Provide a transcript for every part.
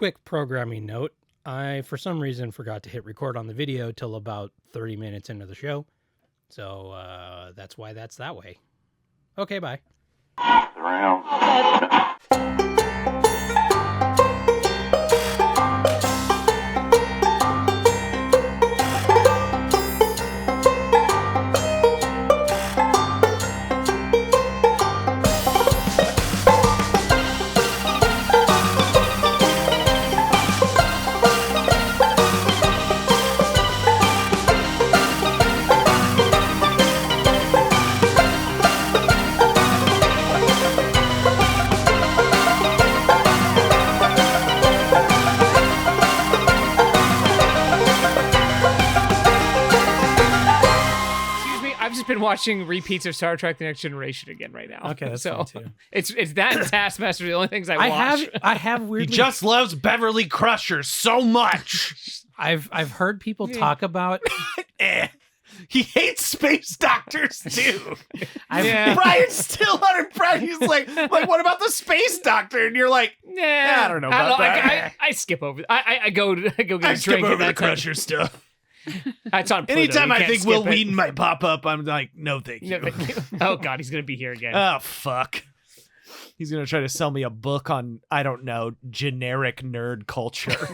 quick programming note. I, for some reason, forgot to hit record on the video till about 30 minutes into the show. So that's why that's that way. Okay, bye. Been watching repeats of Star Trek: The Next Generation again right now. Okay, that's so fine too. It's that and Taskmaster the only things I watch. I have weirdly. He just loves Beverly Crusher so much. I've heard people talk about. He hates space doctors too. Yeah. Brian's still unimpressed. He's like, what about the space doctor? And you're like, Yeah, I don't know about that. I skip over. I go get a I drink. skip over and the that's Crusher stuff. That's on Pluto. Anytime You I can't think skip Will it. Wheaton might pop up, I'm like, no, thank you. No, thank you. Oh God, he's gonna be here again. Oh, fuck. He's going to try to sell me a book on, I don't know, generic nerd culture. How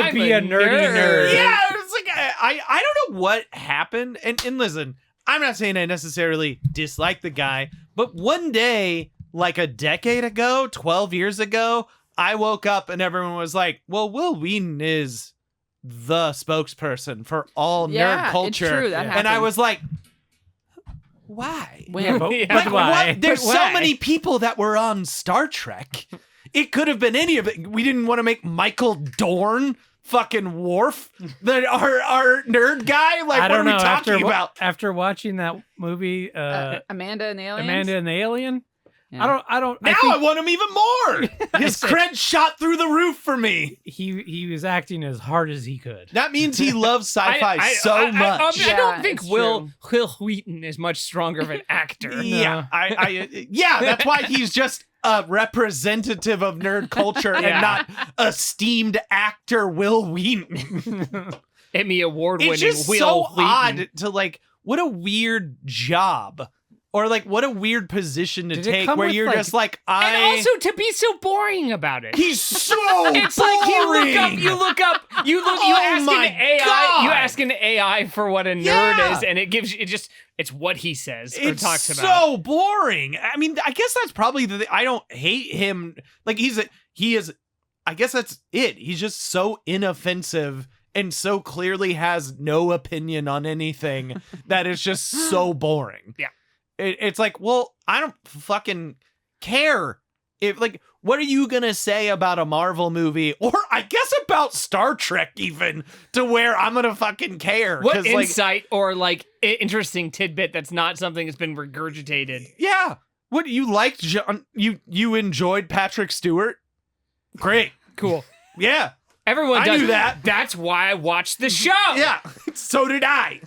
to be a nerdy nerd. Yeah, it's like, I don't know what happened. And listen, I'm not saying I necessarily dislike the guy, but one day, like a decade ago, 12 years ago, I woke up and everyone was like, well, Will Wheaton is the spokesperson for all nerd culture. It's true, that and I happened. was like, why? Yeah, but Like, why? what? There's But so why? many people that were on Star Trek. It could have been any of it. We didn't want to make Michael Dorn fucking Worf, our nerd guy. Like, I what don't are we know. talking about? After watching that movie, Amanda and the Aliens. Amanda and the Alien, Yeah. I don't. Now I want him even more. His cred shot through the roof for me. He was acting as hard as he could. That means he loves sci-fi so much. I Yeah, don't think it's Will Wheaton is much stronger of an actor. Yeah, yeah. That's why he's just a representative of nerd culture Yeah. and not esteemed actor Will Wheaton. Emmy award-winning It's just Will so Wheaton. odd to like. What a weird job, or like what a weird position to Did it take, come where with, you're like- just like And also to be so boring about it. He's so It's boring. like you ask my an AI, God. you ask an AI for what a nerd Yeah. is, and it gives you it's what he says or It's talks so about. boring. I mean, I guess that's probably I don't hate him. Like he is. I guess that's it. He's just so inoffensive and so clearly has no opinion on anything that it's just so boring. Yeah. It's like, well, I don't fucking care. If like, what are you gonna say about a Marvel movie, or I guess about Star Trek, even to where I'm gonna fucking care? What 'Cause, like, insight or like interesting tidbit that's not something that's been regurgitated. yeah. What you liked? John, you enjoyed Patrick Stewart? Great. Cool. Yeah. Everyone I does knew that. That's why I watched the show. Yeah. So did I.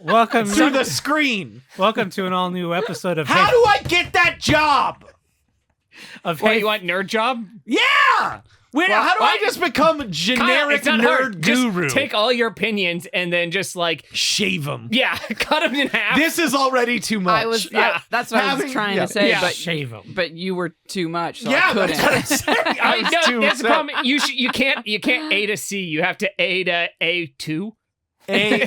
Welcome Through the screen. welcome to an all new episode of How do I get that job? of What, Hey you want nerd job? Yeah. How do I why- just become generic It's not nerd hard. Just guru? take all your opinions and then just like, Shave them. yeah, cut them in half. This is already too much. I was. Yeah. That's what I was Having- trying yeah. to say, Yeah. shave him. but you were too much, so I Yeah, couldn't. that's what I'm saying. I was No, too that's the upset. problem. You can't A to C. You have to A to A2. A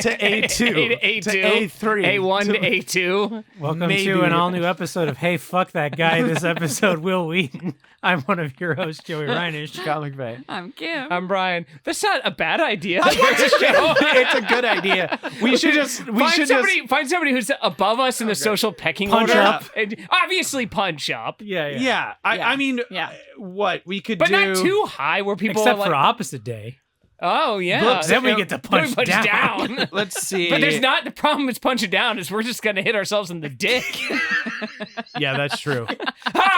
to A2 A to A2. A3 A1 to A2. Welcome Maybe. to an all new episode of Hey Fuck That Guy. This episode, Will Wheaton. I'm one of your hosts, Joey Reinish. Comic McVeigh. I'm Kim. I'm Brian. That's not a bad idea. It's a good idea. We should just Find somebody who's above us in the social pecking Punch order. up. And obviously punch up, Yeah. Yeah, I mean, Yeah. what we could but do, not too high where people Except are like, for opposite day. oh yeah, Books, Then we get to punch down. down. Let's see. But there's not the problem with punching down is we're just gonna hit ourselves in the dick. Yeah, that's true.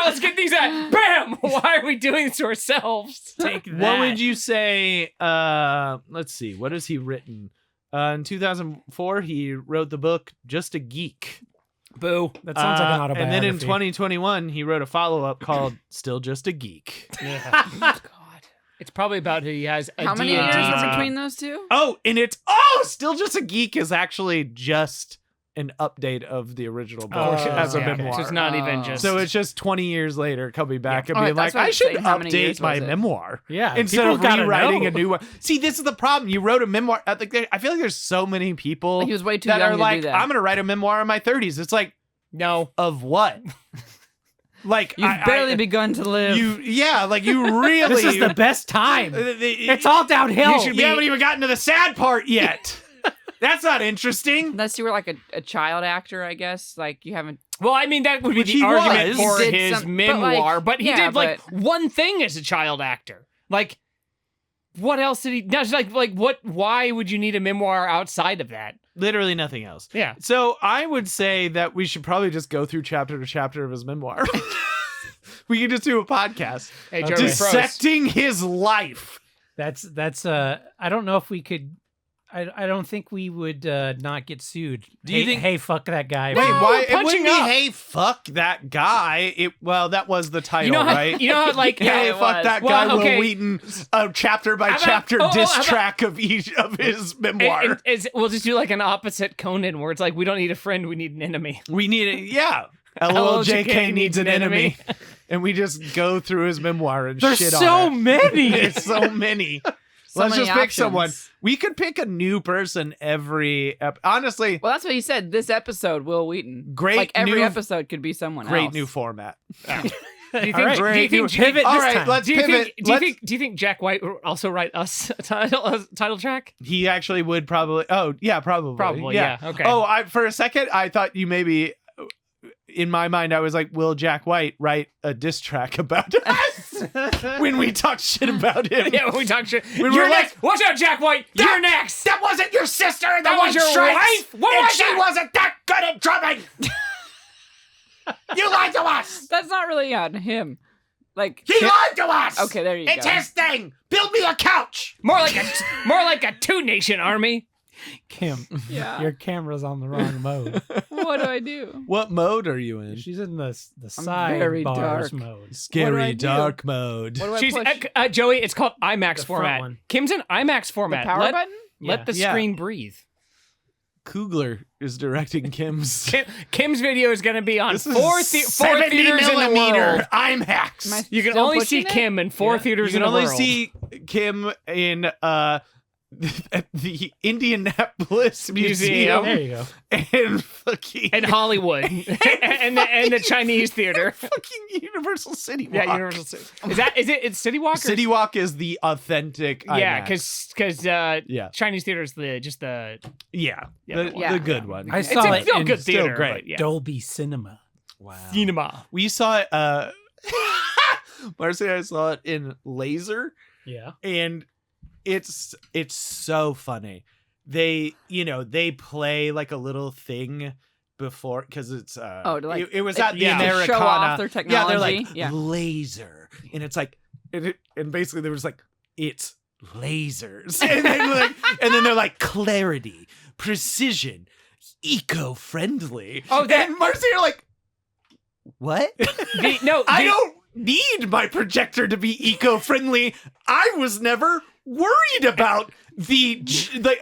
Let's get these out. Bam! Why are we doing this to ourselves? Take that. What would you say? Let's see. What has he written? In 2004, he wrote the book "Just a Geek." Boo. That sounds like an And autobiography. then in 2021, he wrote a follow-up called "Still Just a Geek." God. It's probably about who he has a How many D&D years are team. between those two? Oh, and it's "Still Just a Geek" is actually just an update of the original book course it as a is, yeah. memoir. So it's not even Oh. just. So it's just 20 years later coming back and Oh, being that's like, what I I was should saying. How many update years my was it? memoir. Yeah, Instead people of gotta rewriting know. a new one. See, this is the problem. You wrote a memoir. I feel like there's so many people He was way too that young are to like, do that. I'm going to write a memoir in my 30s. It's like, no. of what? Like, You've barely begun to live. You really. This is the best time. It's all downhill. You should be. Haven't even gotten to the sad part yet. That's not interesting. Unless you were like a child actor, I guess. Like you haven't. Well, I mean, that would be Which the he argument was. for He did his some- but, like, memoir, but he yeah, did like but- one thing as a child actor. Like, what else did he? No, it's like what? Why would you need a memoir outside of that? Literally nothing else. Yeah. So I would say that we should probably just go through chapter to chapter of his memoir. We could just do a podcast Hey, Okay. Jeremy Frost. dissecting his life. That's I don't know if we could. I don't think we would not get sued. Do you think- Hey, fuck that guy. Wait, why? It punching wouldn't be, up. hey, fuck that guy. Well, that was the title, You know how? right? You know how like Hey, it fuck was. that Well, guy, okay. Will Wheaton, a chapter by How about- chapter oh, diss how about- track of each of his memoir. we'll just do like an opposite Conan where it's like we don't need a friend, we need an enemy. We need it, yeah. LOLJK needs an enemy. And we just go through his memoir and There's shit so on it. many. There's so many. So Let's many just pick options. someone. We could pick a new person every honestly, Well, that's what he said. This episode, Will Wheaton. Great Like every new- episode could be someone else. great new format. Do you think? All right, do you great new- think? pivot All this right, time. let's Do you pivot. think? Do you think? Do you think Jack White would also write us a title track? He actually would probably. Oh, yeah, probably. Probably, yeah. Okay. Oh, for a second, I thought you maybe. In my mind, I was like, will Jack White write a diss track about us when we talk shit about him? Yeah, when we talk shit. When You're we're like, next. Watch out, Jack White. You're next. That wasn't your sister. That was your wife. What and was she that? wasn't that good at drumming. You lied to us. That's not really on him. Like He lied to us. Okay, there you It's go. his thing. Build me a couch. More like a two nation army. Kim, Yeah. your camera's on the wrong mode. What do I do? What mode are you in? She's in the very sidebars dark. mode. What do Scary I do? dark mode. What do I She's push? Joey. It's called IMAX The front format. one. Kim's in IMAX The format. power let, button? let the Yeah. screen breathe. Kugler is directing Kim's. Kim's video is going to be on This is four 70 theaters in the world. millimeter IMAX. Am I You can still only see pushing it? Kim in four Yeah. theaters You can in the only world. see Kim in at the Indianapolis Museum. Museum There you go. and fucking in Hollywood and the Chinese theater. fucking Universal City Walk. Yeah, Universal City. Is it it's City Walk? Or? City Walk is the authentic Yeah, IMAX. because Yeah. Chinese theater is the Yeah, Yeah, the, yeah. the good one. I it's saw a it still in good still theater. great. But yeah. Dolby Cinema. Wow. Cinema. We saw it. Marcy and I saw it in Laser, Yeah. and it's so funny. They play like a little thing before because it's it was at the yeah. To Americana. show off their Yeah, they're technology. like Yeah. laser, and it's like and basically they were just like it's lasers, and then they're like clarity, precision, eco-friendly. Oh, that- and Marcy are like, what? I don't need my projector to be eco-friendly. I was never worried about the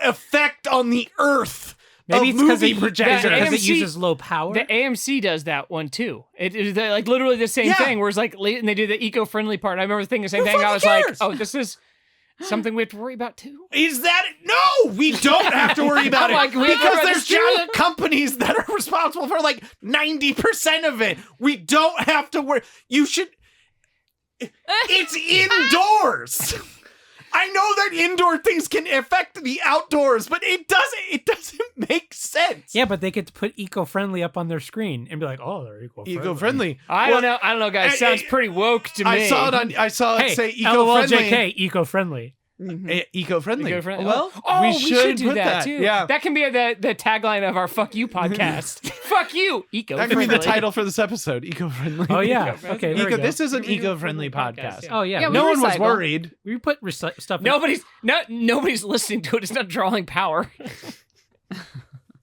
effect on the earth Maybe of it's because movie it, projectors. the because it AMC uses low power. The AMC does that one too. It is like literally the same Yeah. thing. Where it's like, and they do the eco-friendly part. I remember thinking the same Who thing. I was fucking like, cares? oh, this is something we have to worry about too. Is that no? We don't have to worry about I'm it like, we have to because worry about there's this too? giant companies that are responsible for like 90% of it. We don't have to worry. You should. It's indoors. I know that indoor things can affect the outdoors, but it doesn't make sense. yeah, but they could put eco-friendly up on their screen and be like, "Oh, they're eco-friendly." Eco-friendly. I Well, don't know, guys. I- Sounds pretty woke to me. I saw it Hey, say eco-friendly. LOLJK, eco-friendly. Eco-friendly. Eco-friendly. Well, oh, we should do put that too. Yeah. That can be the tagline of our "Fuck You" podcast. Fuck you, eco. That could be the title for this episode. Eco-friendly. Oh yeah. Eco-friendly. Okay. There we go. This is an Eco-friendly eco-friendly podcast, podcast. yeah. Oh yeah. Yeah, we No one was recycle. worried. we put stuff. In. Nobody's listening to it. It's not drawing power.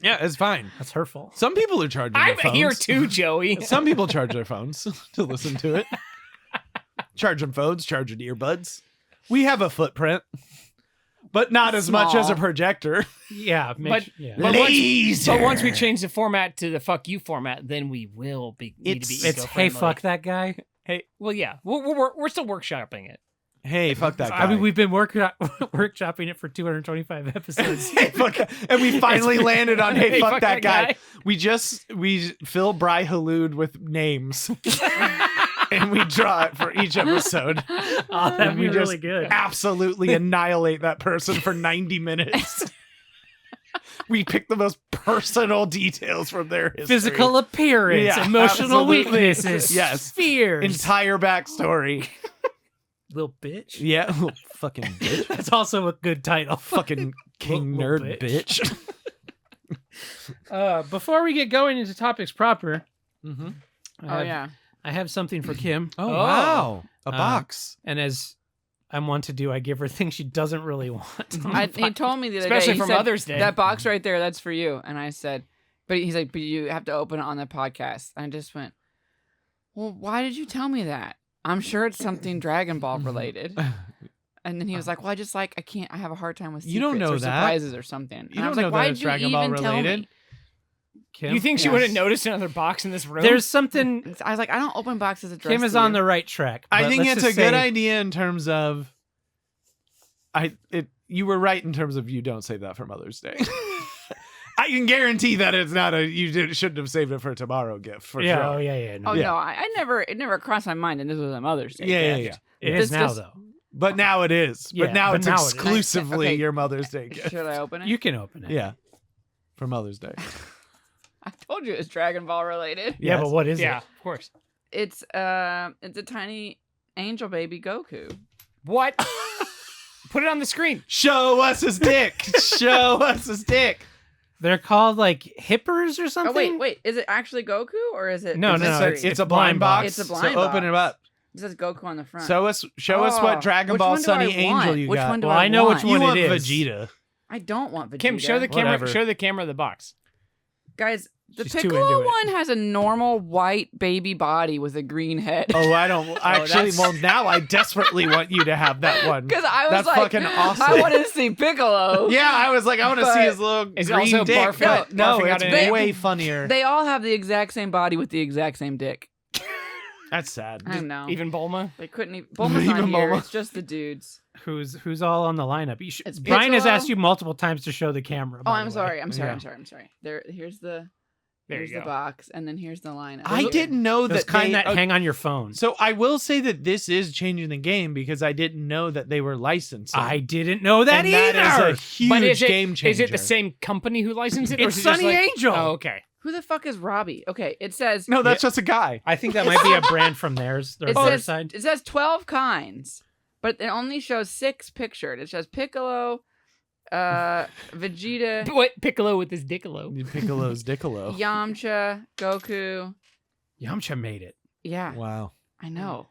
Yeah, it's fine. That's her fault. Some people are charging I'm their phones. here too, Joey. Some people charge their phones to listen to it. Charging phones, charging earbuds. We have a footprint, but not as much as a Small. projector. Yeah, But Laser. once we change the format to the fuck you format, then we will be. Need to be it's hey, eco-friendly. fuck that guy. Well, yeah, we're still workshopping it. Hey, fuck that guy. I mean, we've been workshopping it for 225 episodes. Hey, fuck, and we finally landed on hey, fuck that guy. guy. We fill Bry Halud with names. And we draw it for each episode. Oh, that'd be we really just good. absolutely annihilate that person for 90 minutes. We pick the most personal details from their history. Physical appearance, Yeah, emotional absolutely. weaknesses, Yes. fears. Entire backstory. Little bitch. Yeah. Fucking bitch. That's also a good title. Fucking king Little nerd bitch. Before we get going into topics proper, Mm-hmm. I have something for Kim. Oh, Oh. wow. A box. And as I'm one to do, I give her things she doesn't really want. He told me the other Especially day. for he said, Mother's Day. That box right there, that's for you. And I said, but he's like, but you have to open it on the podcast. And I just went, well, why did you tell me that? I'm sure it's something Dragon Ball related. And then he was like, well, I have a hard time with secrets You don't know or that. surprises or something. And You I was don't like, know why that did it's you Dragon Ball even tell related. me? Kim, You think she Yes. would have noticed another box in this room? there's something. I was like, I don't open boxes addressed Kim is to on you. the right track. I but think let's it's a just good say- idea in terms of you were right in terms of you don't save that for Mother's Day. I can guarantee that it's not shouldn't have saved it for a tomorrow gift for Yeah, sure. oh yeah. No. Oh Yeah. no, it never crossed my mind that this was a Mother's Day. Yeah, gift. It This is now just- though. But now it is. Yeah, but now but it's now it is. exclusively Okay. your Mother's Day gift. Should I open it? You can open it. Yeah. For Mother's Day. I told you it's Dragon Ball related. Yeah, Yes. but what is yeah, it? of course. It's a tiny angel baby Goku. What? Put it on the screen. Show us his dick. Show us his dick. They're called like hippers or something. Oh wait, is it actually Goku or is it? No, is no, it it's- three? It's a blind box. It's a blind So open it up. It says Goku on the front. Show us what Dragon which Ball one do Sunny I want? Angel you Which got. one do Well, I I know want? which You one want it is. Vegeta. I don't want Vegeta. Kim, show the camera. Whatever. Show the camera the box. Guys, the She's too Piccolo into it. one has a normal white baby body with a green head. Oh, I don't actually. that's- Well, now I desperately want you to have that one. Because I was That's like, fucking awesome. I want to see Piccolo. Yeah, I was like, I want to see But- his little Is it green also dick. barfing- but no, barfing out it's in it? way funnier. They all have the exact same body with the exact same dick. That's sad. I know. Even Bulma. They couldn't even. Bulma's not Even here. Bulma. It's just the dudes. Who's all on the lineup? You should, It's Brian has Piccolo. asked you multiple times to show the camera. Oh, by I'm the sorry. way. I'm sorry. Yeah. I'm sorry. I'm sorry. Here's the There you the go. box, and then here's the lineup. I didn't know Those that kind they, that hang on your phone. So I will say that this is changing the game because I didn't know that they were licensing. I didn't know that and either. That is a huge But is it, game changer. is it the same company who licensed it? or It's is it just Sunny like- Angel. Oh, okay. Who the fuck is Robbie? Okay, it says No, that's just a guy. I think that might be a brand from theirs. Their it other says side. it says 12 kinds, but it only shows 6 pictured. It shows Piccolo, Vegeta, What Piccolo with his Diccolo? Piccolo's Diccolo. Yamcha, Goku. Yamcha made it. Yeah, Wow. I know.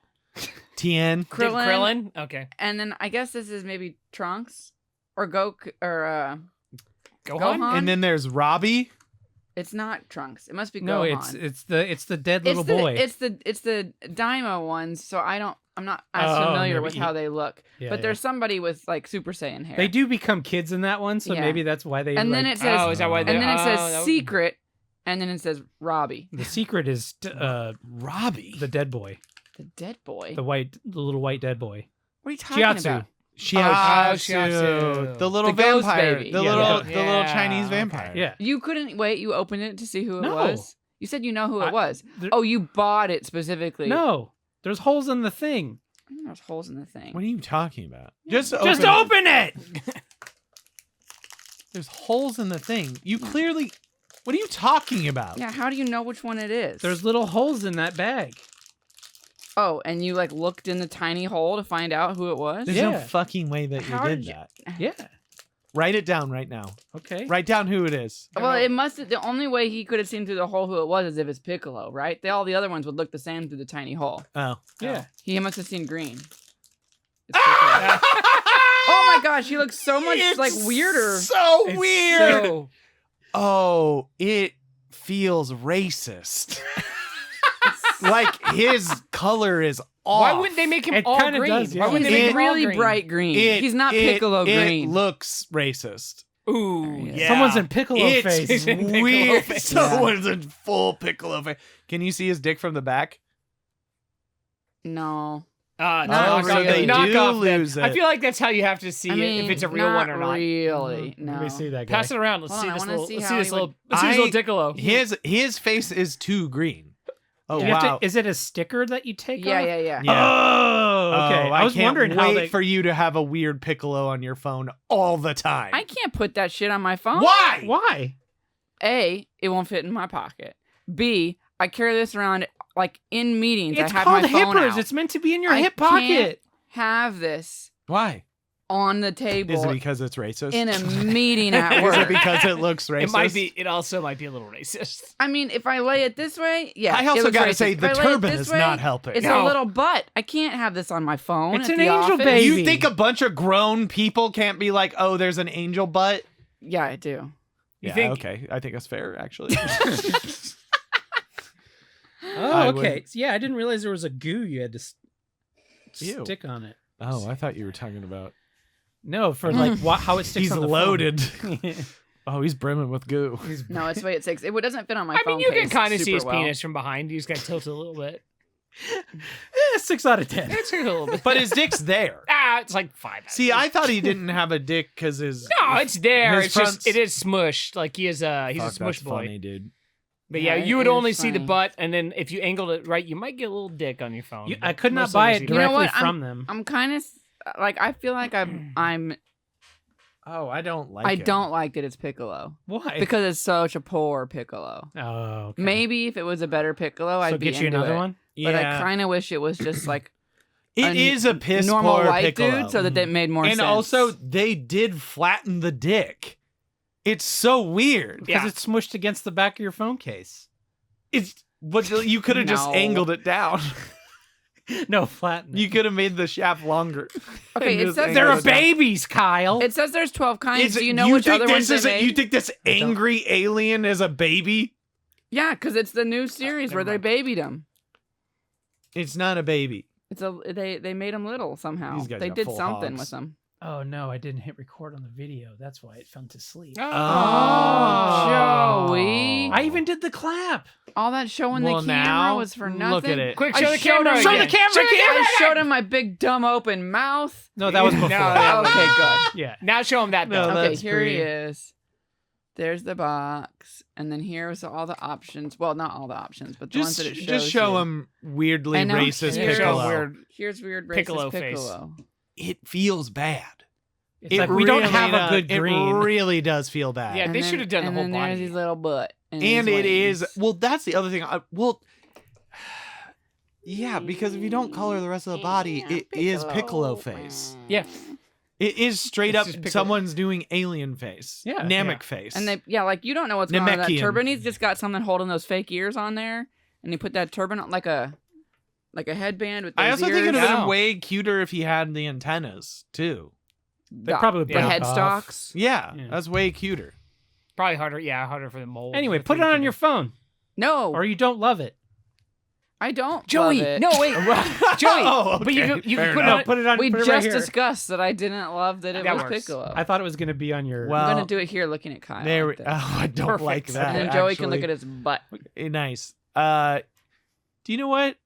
Tien. Krillin, Okay. and then I guess this is maybe Trunks or Goku or Gohan. Gohan? And then there's Robbie. it's not Trunks. It must be No, Gohan. it's the dead little boy. It's the Daima ones. So I'm not as Oh, familiar maybe with he- how they look. Yeah, but yeah. there's somebody with like Super Saiyan hair. They do become kids in that one, so Yeah. maybe that's why they. And then like- it says Oh, is that why they? and then it oh, says that would- secret, and then it says Robbie, the secret is Robbie. the dead boy, the dead boy. the little white dead boy. What are you talking Chiatsu. about? Shiatsu. The little The ghost vampire. baby. The Yeah. little Yeah, Chinese okay. vampire. Yeah, You couldn't wait. You opened it to see who it No. was. You said you know who it I- was. there- Oh, you bought it specifically. no, there's holes in the thing. There's holes in the thing. What are you talking about? Just open it. There's holes in the thing. You clearly. What are you talking about? Yeah. How do you know which one it is? There's little holes in that bag. Oh, and you like looked in the tiny hole to find out who it was. There's no Yeah. fucking way that you How did did you- that. Yeah. Write it down right now. Okay. Write down who it is. Well, it must. The only way he could have seen through the hole who it was is if it's Piccolo, right? All the other ones would look the same through the tiny hole. Oh. Yeah. He must have seen green. It's Piccolo. Oh my gosh, he looks so much like weirder. So It's weird. so- Oh, it feels racist. Like his color is off. Why wouldn't they make him It all kinda green? does, yeah. Why wouldn't He's they make him all really green? bright green. He's not Piccolo green. It looks racist. Ooh, yeah. Someone's in Piccolo It's face. Piccolo weird. face. Someone's in full Piccolo face. Can you see his dick from the back? No. Knock Not off really. them. Knock They do off them. lose I it. feel like that's how you have to see I mean, it if it's a real one or not. Really. No. Let me see that guy. Pass it around. Let's Hold see on, I this wanna little. see Let's how see this he little. would- Let's see this little Diccolo. His face is too green. Oh You have wow. to- is it a sticker that you take Yeah, off? yeah, yeah. Yeah. Oh, okay. I was can't wondering wait how they. for you to have a weird Piccolo on your phone all the time. I can't put that shit on my phone. Why? Why? A, it won't fit in my pocket. B, I carry this around like in meetings. It's I have called my phone hippers. out. It's meant to be in your I hip can't pocket. have this Why? on the table Is it because it's racist? in a meeting at Is work. it because it looks racist? It might be. It also might be a little racist. I mean, if I lay it this way, yeah. I it also looks gotta racist. say If the I lay it turban this is way, not helping. It's No. a little butt. I can't have this on my phone. It's at an the angel office. baby. You think a bunch of grown people can't be like, oh, there's an angel butt? Yeah, I do. Yeah, think- okay. I think that's fair, actually. Oh, I okay. would- Yeah, I didn't realize there was a goo you had to Ew. stick on it. Oh, I thought you were talking about. No, for like how it sticks He's on the loaded. phone. Oh, he's brimming with goo. No, it's the way it sticks. It doesn't fit on my I phone mean, you can case kind of see super his well. penis from behind. You just got to tilt it a little bit. 6 out of 10. It's a little bit. But his dick's there. It's like 5. See, I thought he didn't have a dick because his. No, it's there. His It's just front's- it is smushed. Like he's Fuck, a that's smush boy. funny, dude. But Yeah, yeah, it you would is only see the funny. butt, and then if you angled it right, you might get a little dick on your phone. I but could not most of buy us it see You know directly what? from them. I'm kind of like I feel like I'm Oh, I don't like I it. don't like that it's Piccolo Why? because it's such a poor Piccolo. oh, okay. Maybe if it was a better Piccolo, So I'd be get you into another it. one. But I Yeah. kind of wish it was just like It is a piss normal poor white Piccolo. dude, so that it made more and sense. also, they did flatten the dick. It's so weird. Because Yeah. it's smushed against the back of your phone case. It's but you could have just No. angled it down. No, flatten. You could have made the shaft longer. okay, and it just says angled They're it a down. babies, Kyle. it says there's 12 kinds. Is Do it- you know which think other ones this they is made? You think this angry alien is a baby? Yeah, because it's the new series never where they mind. babied him. It's not a baby. It's a they made him little somehow. These guys They got did full something hogs. with him. Oh no, I didn't hit record on the video. That's why it fell to sleep. Oh, Joey. I even did the clap. All that showing Well, the camera now, was for nothing. look at it. Quick, I show the showed camera. him- Show the again. camera, Show the camera. camera. I showed him my big dumb open mouth. No, that was No, before. that was- Okay, good. Yeah. Now show him that. No, though. that- Okay, that's here he pretty- is. There's the box, and then here's all the options. Well, not all the options, but the ones that it shows. Just show you. him weirdly I know. racist Here's- Piccolo. Weird. Here's weird racist Piccolo face. Piccolo. It feels bad. It's like we don't really have a does- good green. It really does feel bad. Yeah, And they then- should have done the and whole then there's body. his little butt. And his it is wings. well. That's the other thing. Yeah, because if you don't color the rest of the body, it is Piccolo face. Yeah. It is straight It's up just Piccolo. someone's doing alien face. Yeah, Namek yeah. face. And they, yeah, like you don't know what's going on with that Namekian. turban. He's just got something holding those fake ears on there, and he put that turban on like a headband with those I also ears. think it would have been Yeah. way cuter if he had the antennas too. They probably the broke off. headstalks. Yeah, Yeah. that's way cuter. Probably harder. Yeah, harder for the mold. Anyway, The put it 3D on printer. your phone, No, or you don't love it. I don't. Joey. love it. No, wait, Joey. Oh, But you okay, could fair put it enough. on. Put it on. We put it just right here. discussed that I didn't love that it That was works. Piccolo. I thought it was going to be on your. Well, I'm gonna do it here, looking at Kyle. There. like this. Oh, I don't Perfect. like that. and then Joey can look actually. at his butt. Nice. Do you know what?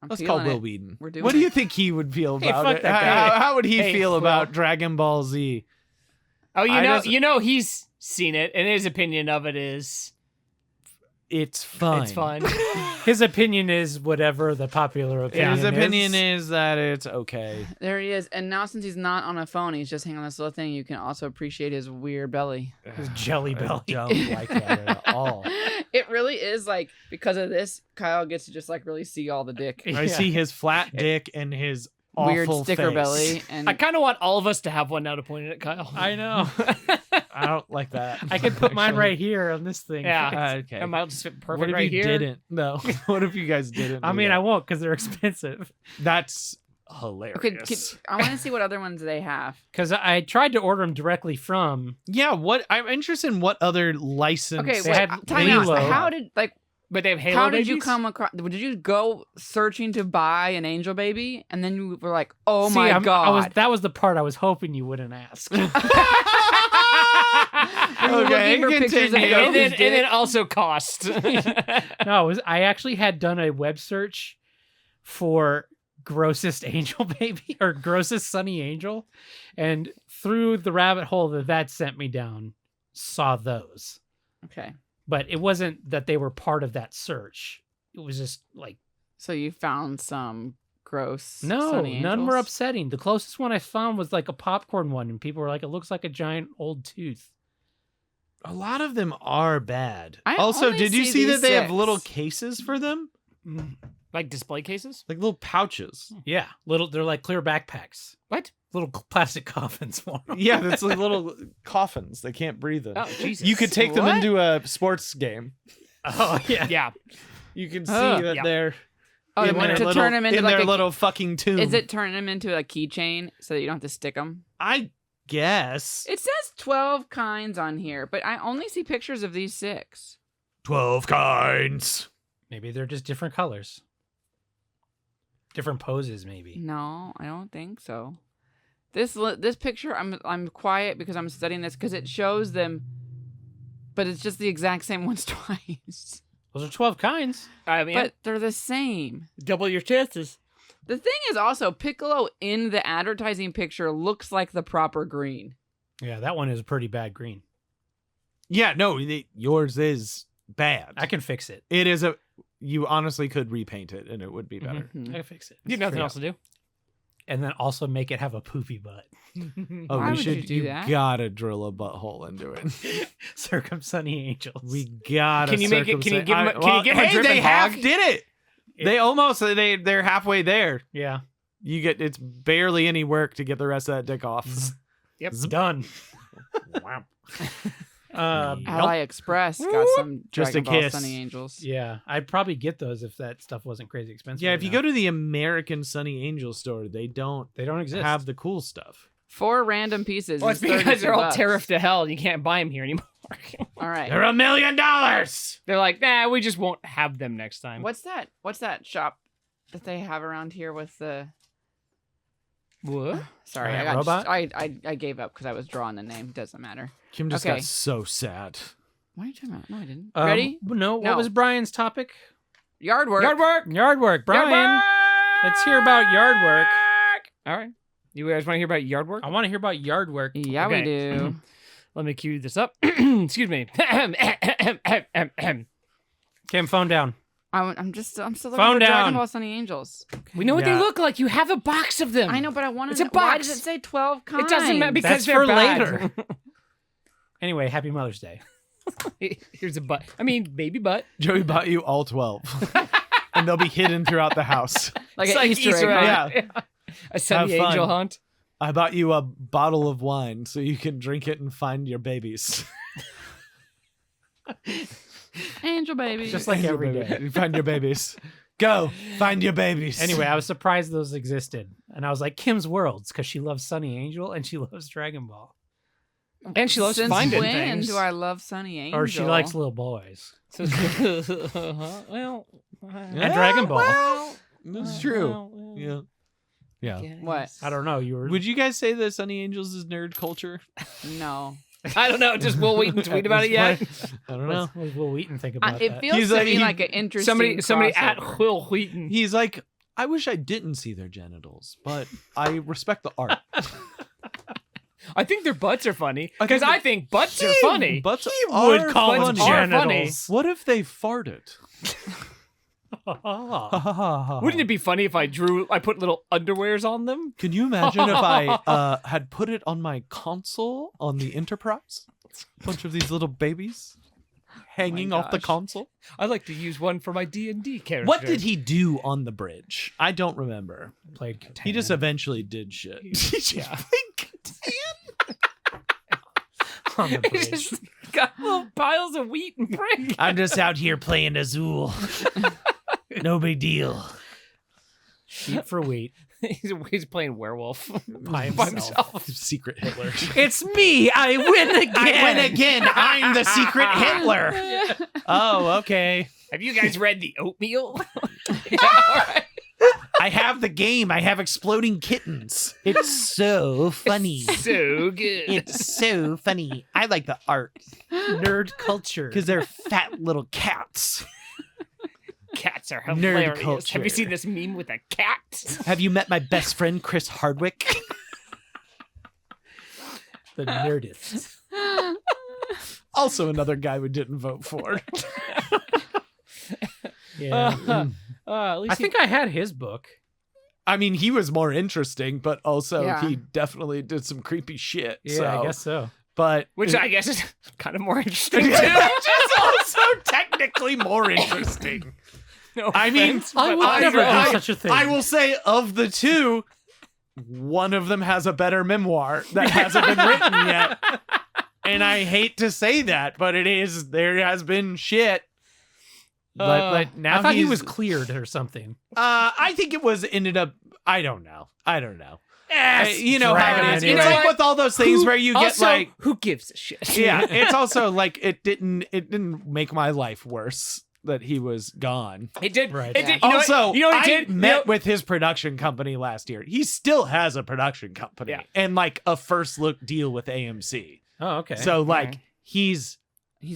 I'm Let's call feeling Will it. Whedon. We're doing What do it. you think he would feel Hey, about fuck it? that guy. How would he Hey, feel Will. about Dragon Ball Z? Oh, I just- you know, he's seen it, and his opinion of it is It's fun. it's fun. His opinion is whatever the popular opinion. His opinion is that it's okay. There he is. And now since he's not on a phone, he's just hanging on this little thing. You can also appreciate his weird belly. his jelly belly. I don't like that at all. It really is like because of this, Kyle gets to just like really see all the dick. I Yeah. see his flat dick and his Weird awful sticker face. belly. And I kind of want all of us to have one now to point it at Kyle. I know. I don't like that. I could put mine Actually. right here on this thing. Yeah. Okay. It might just fit perfect What if right you here. didn't? No. What if you guys didn't? I do mean, that? I won't because they're expensive. That's hilarious. I want to see what other ones they have. Because I tried to order them directly from. Yeah, what I'm interested in what other license. Okay, They wait. had Time out. Halo. How did But they have Halo How did you babies? come across? Did you go searching to buy an angel baby, and then you were like, "Oh See, my god!" That was the part I was hoping you wouldn't ask. Were you looking for pictures of continue. Goku's and then dick? also cost. No, I actually had done a web search for grossest angel baby or grossest sunny angel, and through the rabbit hole that sent me down, saw those. Okay, But it wasn't that they were part of that search. It was just like, so you found some gross. no, sunny none were angels? upsetting. The closest one I found was like a popcorn one, and people were like, it looks like a giant old tooth. A lot of them are bad. I Also, only did you see see that these they have 6. little cases for them? Like display cases? Like little pouches. Yeah, they're like clear backpacks. What? Little plastic coffins for 'em. Yeah, that's like little coffins. They can't breathe in. Oh, Jesus. You could take them What? into a sports game. Oh, yeah. Yeah. You can see Oh. that Yeah. they're Oh, in to their little, turn them into in like their a, little fucking tomb. Is it turn them into a keychain so that you don't have to stick them? I guess. It says 12 kinds on here, but I only see pictures of these 6. 12 kinds. Maybe they're just different colors. Different poses, maybe. No, I don't think so. This picture, I'm quiet because I'm studying this because it shows them, but it's just the exact same ones twice. Those are 12 kinds. I mean, But they're the same. double your chances. The thing is also, Piccolo in the advertising picture looks like the proper green. Yeah, that one is a pretty bad green. Yeah, no, yours is bad. I can fix it. It is a. You honestly could repaint it and it would be better. Mhm. I can fix it. You have nothing Straight else up. to do. And then also make it have a poopy butt. Oh, Why we would should. you do that? Gotta drill a butthole into it. Circumsunny angels. We gotta. Can you make it- can you circumcise- give 'em a- can you give 'em a hey, dripping they half hog? did it. They almost. They're halfway there. Yeah. You get. It's barely any work to get the rest of that dick off. Yep. Done. Wow. AliExpress got some Just a Dragon Ball kiss. Sunny Angels. Yeah. I'd probably get those if that stuff wasn't crazy expensive. Yeah, right if you now. go to the American Sunny Angel store, they don't They don't exist. have the cool stuff. 4 random pieces. Well, and it's because they're all $32. tariffed to hell. You can't buy them here anymore. All right. They're $1 million. They're like, nah, we just won't have them next time. What's that? What's that shop that they have around here with the? What? Sorry, Giant I got. robot? I gave up because I was drawing the name. Doesn't matter. Kim just Okay. got so sad. What are you talking about? No, I didn't. Um, Ready? No. What No. was Brian's topic? Yard work. Yard work. Yard work. Brian, let's hear about yard work. All right. You guys want to hear about yard work? I want to hear about yard work. Yeah, Okay. we do. Let me cue this up. Excuse me. Kim, phone down. I'm still looking Phone for down. Dragon Ball Sunny Angels. We know what Yeah. they look like. You have a box of them. I know, but I want It's to. a Why box. does it say 12 kinds? It doesn't matter because That's they're for bad. later. Anyway, happy Mother's Day. Here's a butt. I mean, baby butt. Joey bought you all 12. And they'll be hidden throughout the house. Like It's an Easter egg. egg. hunt. Yeah. A sunny Have fun. angel hunt. I bought you a bottle of wine so you can drink it and find your babies. Angel baby. Just like Find your every baby- day. You find your babies. Go find your babies. Anyway, I was surprised those existed. And I was like, Kim's Worlds, because she loves Sunny Angel and she loves Dragon Ball. And she loves Since finding when things. do I love Sunny Angel? Or she likes little boys. So, well, And Dragon Ball. Well, that's true. Yeah. Yeah. What? I don't know. You were. Would you guys say that Sunny Angels is nerd culture? No. I don't know. Just Will Wheaton tweet about it yet. I don't know. What does Will Wheaton think about It that? feels He's to like- me he- like an interesting Somebody crossover. at Will Wheaton. He's like, I wish I didn't see their genitals, but I respect the art. I think their butts are funny I because think I think butts are funny. Butts would are call funny. them Butts are funny. genitals. What if they farted? Wouldn't it be funny if I put little underwears on them? Can you imagine if I had put it on my console on the Enterprise? A bunch of these little babies hanging off the gosh. console. I'd like to use one for my D&D character. What did he do on the bridge? I don't remember. Played Catan. He just eventually did shit. Yeah. on the He bridge. just got little piles of wheat and brick. I'm just out here playing Azul. No big deal. Sheep for wheat. He's playing werewolf By himself. Secret Hitler. It's me. I win again. I win again. I'm the secret Hitler. Oh, okay. Have you guys read The Oatmeal? Yeah, all right. I have the game. I have exploding kittens. It's so funny. So good. It's so funny. I like the art Nerd culture. because they're fat little cats. Cats are Nerd hilarious. culture. Have you seen this meme with a cat? Have you met my best friend, Chris Hardwick? The Nerdists. Also another guy we didn't vote for. Yeah. At least I think I had his book. I mean, he was more interesting, but also Yeah. he definitely did some creepy shit. Yeah, so. I guess so. But which I guess is kind of more interesting too. which is also technically more interesting. No I mean, offense, I but would never I- do such a thing. I will say of the two, one of them has a better memoir that hasn't been written yet. And I hate to say that, but there has been shit. But now I thought he he's- was cleared or something. I think it ended up. I don't know. Yes, You know how dragging it is. it It's in. like with all those things where you get also, like, who gives a shit? yeah. It's also like it didn't make my life worse that he was gone. It did. Right. It did. Also, you know what it I did? met with his production company last year. He still has a production company and like a first look deal with AMC. Oh, okay. So like Okay. he's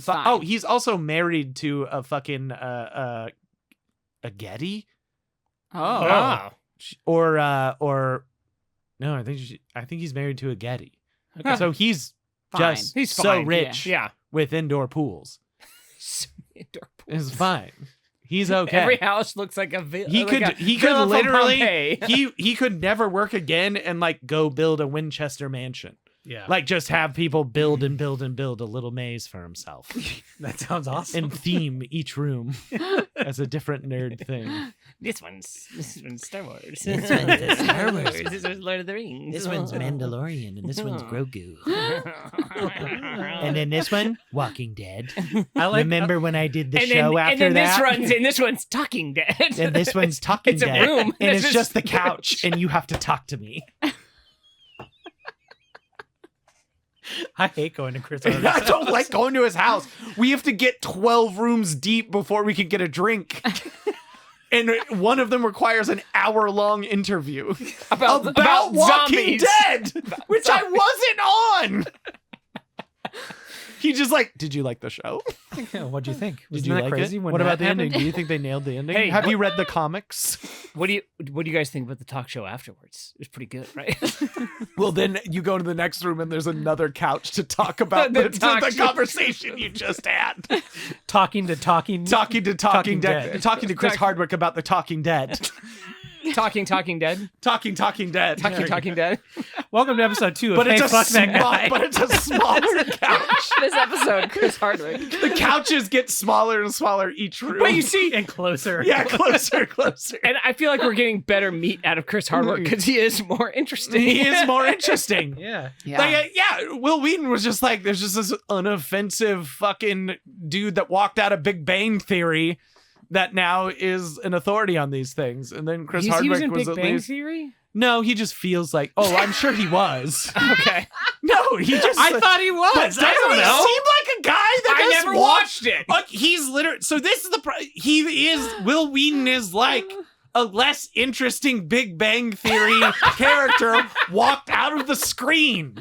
fine. oh, he's also married to a fucking a Getty Oh. or no, I think he's married to a Getty. Okay. So he's Fine. just He's so fine. rich Yeah. with indoor pools. Indoor It's pools. fine. He's okay. Every house looks like a He could villa from literally Pompeii. he could never work again and like go build a Winchester mansion. yeah, Like just have people build and build and build a little maze for himself that sounds awesome. and theme each room as a different nerd thing. This one's Star Wars. This one's a Star Wars. This one's Lord of the Rings. This one's Mandalorian, and this one's Grogu. and And then this one, Walking Dead. I like. Remember when I did the then, show and after then that? this one's Talking Dead. And this one's Talking It's a Dead. room. And It's it's just the couch and you have to talk to me. I hate going to Chris. I Hardwick's don't house. like going to his house. We have to get 12 rooms deep before we can get a drink. And one of them requires an hour-long interview about Walking zombies. Dead, which I wasn't on. He just like, did you like the show? Yeah, what'd you think? Did Wasn't you that like crazy? it? When What that about the happened? ending? Do you think they nailed the ending? Hey, Have you read the comics? What do you guys think about the talk show afterwards? It was pretty good, right? Well, then you go to the next room and there's another couch to talk about The the talk show. conversation you just had. Talking to Talking Talking Talking Dead. Dead. Talking to Chris Hardwick about the Talking Dead. Talking Dead. Talking Dead. Talking Dead. Welcome to episode 2 of But Hey, it's a Fuck That small, Guy. but it's a smaller couch. This episode, Chris Hardwick. The couches get smaller and smaller each room. But you see, and closer. yeah, closer. and I feel like we're getting better meat out of Chris Hardwick because he is more interesting. He is more interesting. Yeah. Yeah. Like, Will Wheaton was just like, there's just this unoffensive fucking dude that walked out of Big Bang Theory that now is an authority on these things. And then Chris he Hardwick was in was Big at Bang least. Theory. No, he just feels like, oh, I'm sure he was. Okay, No, he just. I thought he was. But I doesn't don't he know. seem like a guy that I just never walks- watched it. Like, he's literally. So this is Will Wheaton is like a less interesting Big Bang Theory character walked out of the screen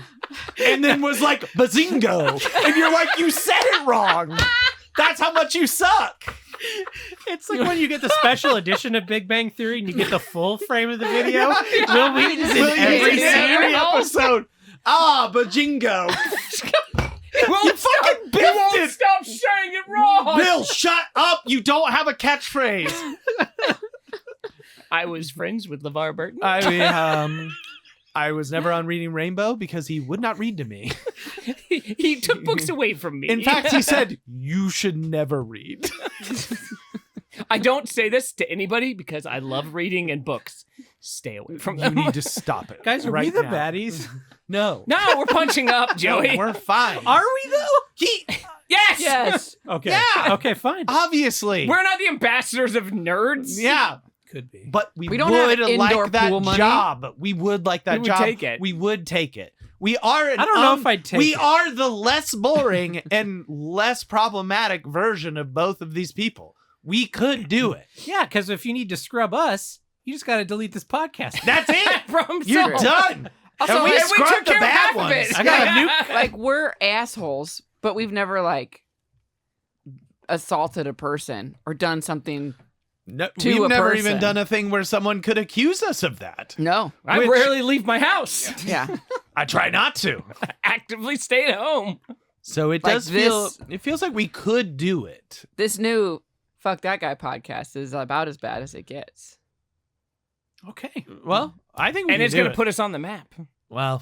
and then was like, bazingo. And you're like, you said it wrong. That's how much you suck. It's like when you get the special edition of Big Bang Theory and you get the full frame of the video. Will Wheaton's in Will every Wheaton's in scene. every episode. Ah, bajingo. You fucking He biffed won't it. stop saying it wrong. Bill, shut up. You don't have a catchphrase. I was friends with LeVar Burton. I mean, I was never on Reading Rainbow because he would not read to me. He took books away from me. In fact, he said, you should never read. I don't say this to anybody because I love reading and books. Stay away from You them. need to stop it. Guys, are right we the now. baddies? No. No, we're punching up, Joey. No, we're fine. Are we though? He, Yes. Yes. Okay. Yeah. Okay, fine. obviously. We're not the ambassadors of nerds. Yeah. could be. but we We don't have would indoor like that pool money. job. We would like that We would job. take it. We would take it. We are. I don't know if I'd take We it. are the less boring and less problematic version of both of these people. We could do it. Yeah, because if you need to scrub us, you just got to delete this podcast. That's it. From You're done. Also, And we like, scrubbed took the care of bad half of ones. it. I got a new. like we're assholes, but we've never like assaulted a person or done something. No, To we've a never even person. done a thing where someone could accuse us of that. No. I Which- rarely leave my house. Yeah. I try not to. Actively stay at home. So it Like does feel. this- It feels like we could do it. This new Fuck That Guy podcast is about as bad as it gets. Okay. Well, I think we And can it's do going to it. put us on the map. Well,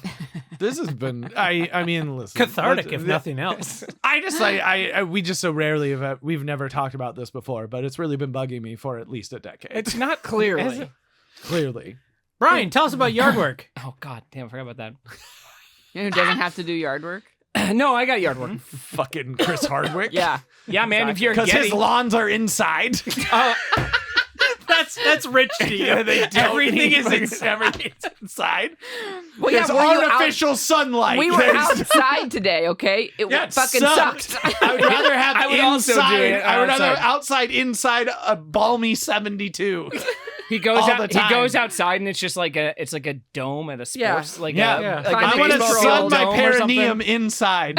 this has been. I mean, listen. Cathartic, let's- if nothing else. We just so rarely have. We've never talked about this before, but it's really been bugging me for at least a decade. It's not Is Clearly. it? Clearly. Brian, tell us about yard work. Oh, God damn, I forgot about that. You know who doesn't have to do yard work? No, I got yard work. Fucking Chris Hardwick. Yeah. Yeah, man, if you're Because getting... his lawns are inside. That's rich to you. Everything is inside. Well, yeah, There's were you artificial sunlight. We were There's- outside today, okay? It Yeah, it fucking sucked. sucked. I would rather have I would also do inside. it I would rather outside. inside a balmy 72. He goes all out. the He time. goes outside, and it's just like a dome at a sports like Yeah. a, Yeah. like a Climbing I want to baseball sun my dome or something. perineum inside,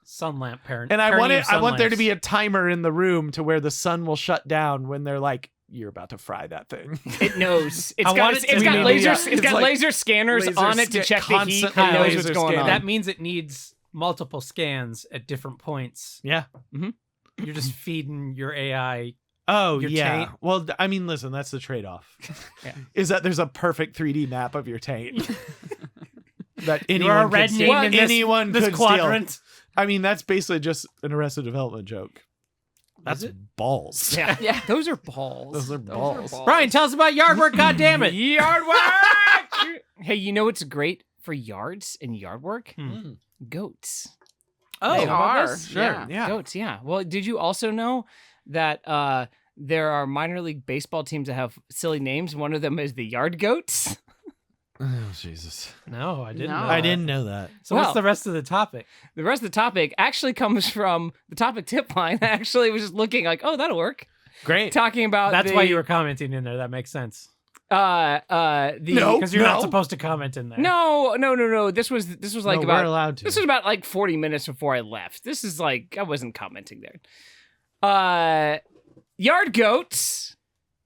Sun lamp parent. and I want perineum it. I want there to sun be a timer in the room to where the sun will shut down when they're like, "You're about to fry that thing." It knows. I want it to It's got be- laser. yeah, It's it's got like laser scanners laser on it to check the heat. constantly It knows laser what's going scanning. on. That means it needs multiple scans at different points. Yeah. You're just feeding your AI. Oh Your yeah. taint. Well, I mean, listen, that's the trade-off. Yeah. Is that there's a perfect 3D map of your taint that You anyone are a could red steal. name in this, anyone this could quadrant. steal. I mean, that's basically just an Arrested Development joke. That's balls. Yeah. Yeah. Those are balls. Those are balls. Brian, tell us about yard work. God damn it. Yard work. Hey, you know what's great for yards and yard work? Hmm. Goats. Oh, They how about are. this? Sure. Yeah. Goats. Yeah. Well, did you also know that there are minor league baseball teams that have silly names? One of them is the Yard Goats. Oh Jesus. no, I didn't. No. know I that. didn't know that. So Well- what's the rest of the topic? The rest of the topic actually comes from the topic tip line. I actually was just looking like, oh, that'll work. Great. Talking about That's the, why you were commenting in there. That makes sense. the No. Because you're not supposed to comment in there. no. This was like No, about we're allowed to. This was about like 40 minutes before I left. This is like I wasn't commenting there. Yard Goats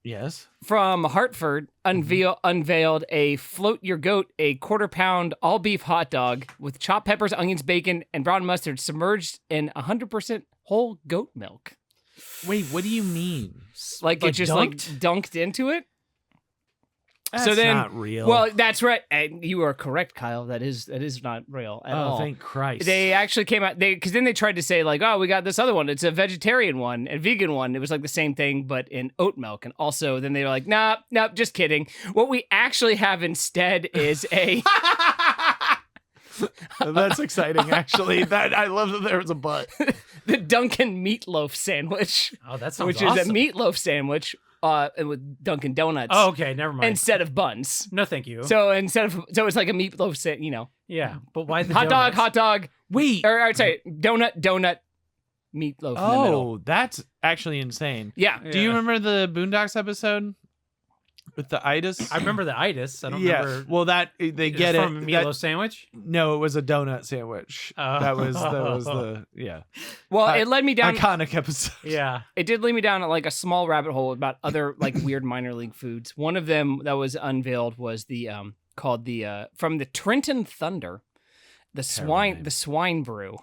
Yes. from Hartford unveiled a Float Your Goat, a quarter-pound all-beef hot dog with chopped peppers, onions, bacon, and brown mustard submerged in 100% whole goat milk. Wait, what do you mean? Like it just like dunked into it. That's then- not real. Well, that's right. And you are correct, Kyle. That is not real at oh, all. thank Christ. They actually came out because then they tried to say like, oh, we got this other one. It's a vegetarian one and vegan one. It was like the same thing but in oat milk. And also then they were like, nah, just kidding. What we actually have instead is a That's exciting, actually. That I love that there was a but. the Dunkin' meatloaf sandwich, Oh, that sounds which awesome. is a meatloaf sandwich with Dunkin' Donuts Oh, okay. Never mind. instead of buns. no, thank you. So it's like a meatloaf, yeah, but why the hot dog, Wait. or sorry, donut, meatloaf in the middle. Oh, that's actually insane. Yeah. Do you remember the Boondocks episode with the itis? I remember the itis. I don't yeah. remember. Well, that they It was get it. from a meatloaf sandwich. No, it was a donut sandwich. Oh. That was the Well, I- it led me down. iconic episode. Yeah. It did lead me down like a small rabbit hole about other like weird minor league foods. One of them that was unveiled was the called the from the Trenton Thunder, the Terrible swine brew.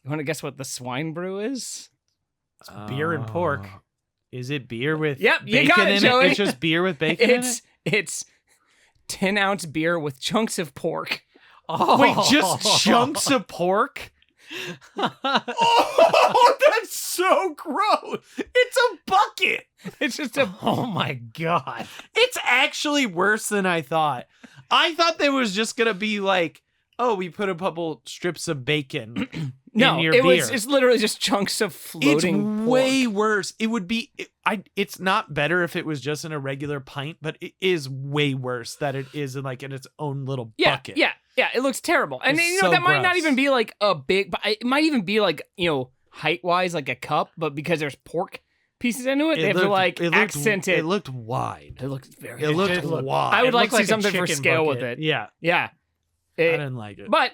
You want to guess what the swine brew is? beer and pork. Is it beer with Yep, you bacon got it, in Joey. it? It's just beer with bacon in it? It's 10-ounce beer with chunks of pork. Oh, Wait, just chunks of pork? Oh, that's so gross. It's a bucket. It's just a Oh my god. It's actually worse than I thought. I thought there was just going to be like, oh, we put a couple strips of bacon No, in your it beer. was. It's literally just chunks of floating. It's way worse. It would be. It's not better if it was just in a regular pint, but it is way worse that it is in like in its own little Yeah, bucket. yeah. It looks terrible, and It's you know so that might not gross. even be like a big. But it might even be like height wise like a cup, but because there's pork pieces into it, they have to like accent it. It looked wide. It looked very. It looked did look- wide. I would it like looked to see like a something for chicken scale with bucket. it. Yeah, Yeah. I didn't like it. But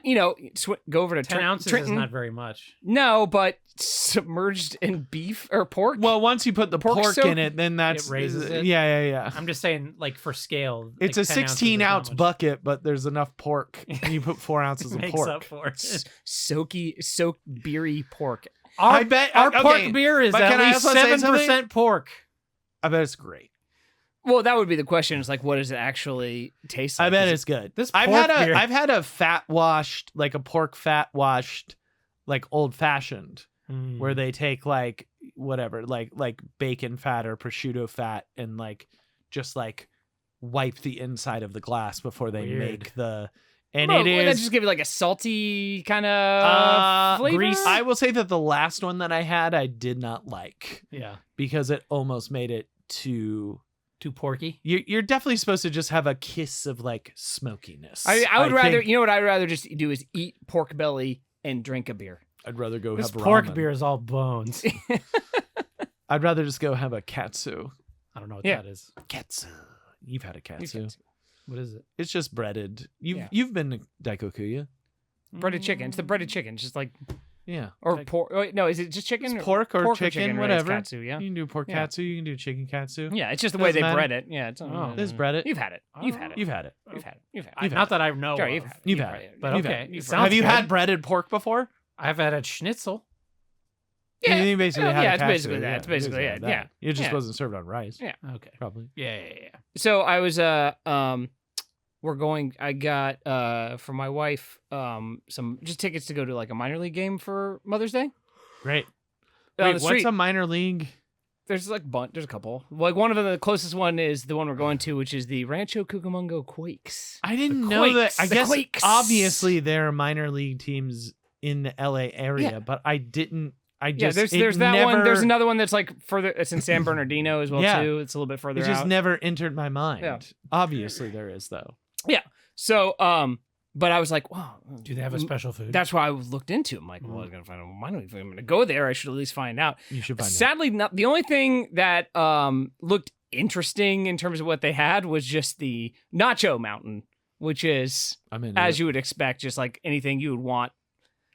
go over to 10 ounces Trenton. is not very much. No, but submerged in beef or pork. Well, once you put the Pork pork soak? in it, then that's raises it? Yeah. I'm just saying, like for scale, It's like a 10 ounces is 16 not ounce much. bucket, but there's enough pork, and you put 4 ounces of Makes pork. up for it. soaked beery pork. Our, I bet our okay, pork beer is but at can I least also say 7% pork. I bet it's great. Well, that would be the question. Is like, what does it actually taste like? I bet Is it's good. This I've pork had beer- I've had a fat washed, like a pork fat washed, like old fashioned, Mm. where they take like whatever, like bacon fat or prosciutto fat, and like just like wipe the inside of the glass before they Weird. make the. And Well, it would that is just give you like a salty kind of flavor? grease. I will say that the last one that I had, I did not like Yeah. because it almost made it too. Too porky. You're definitely supposed to just have a kiss of like smokiness. I would rather, think you know what I'd rather just do is eat pork belly and drink a beer. I'd rather go This have pork ramen. beer is all bones. I'd rather just go have a katsu. I don't know what Yeah. that is. Katsu. You've had a katsu. What is it? It's just breaded. Yeah. You've been to Daikokuya. Breaded chicken. It's the breaded chicken. It's just like, Yeah. or Like, pork. Wait, no, is it just chicken? it's pork or chicken, right? It's whatever. katsu, yeah. You can do pork Yeah. katsu. You can do chicken katsu. Yeah, it's just the way Doesn't they matter. bread it. Yeah, it's Just bread it. You've had it. You've had it. You've had it. You've had it. You've had I, it. not that I know. Sorry, of. you've had it. You've had it. But You've okay. had it. It You've sounds Have you good. had breaded pork before? I've had a schnitzel. Yeah, You basically yeah, had a it's katsu, basically that. It's basically you it. had that. Yeah. It just Yeah. wasn't served on rice. Yeah. Okay. Probably. Yeah. So I was I got for my wife some just tickets to go to like a minor league game for Mother's Day. Great. On Wait, the what's street. a minor league? There's like there's a couple. Like one of them, the closest one is the one we're going to, which is the Rancho Cucamonga Quakes. I didn't The know that. Quakes, I the guess Quakes. obviously there are minor league teams in the LA area, Yeah. but I didn't. I Yeah, just there's it that one. There's never- another one that's like further. It's in San Bernardino as well Yeah. too. It's a little bit further It just out. never entered my mind. Yeah. Obviously there is though. So but I was like, wow. Do they have a special food? That's why I looked into it. I'm like, well, I'm gonna find out. Minor league. If I'm gonna go there, I should at least find out. You should find out. Sadly, not the only thing that looked interesting in terms of what they had was just the Nacho Mountain, which is I'm in as you would expect, just like anything you would want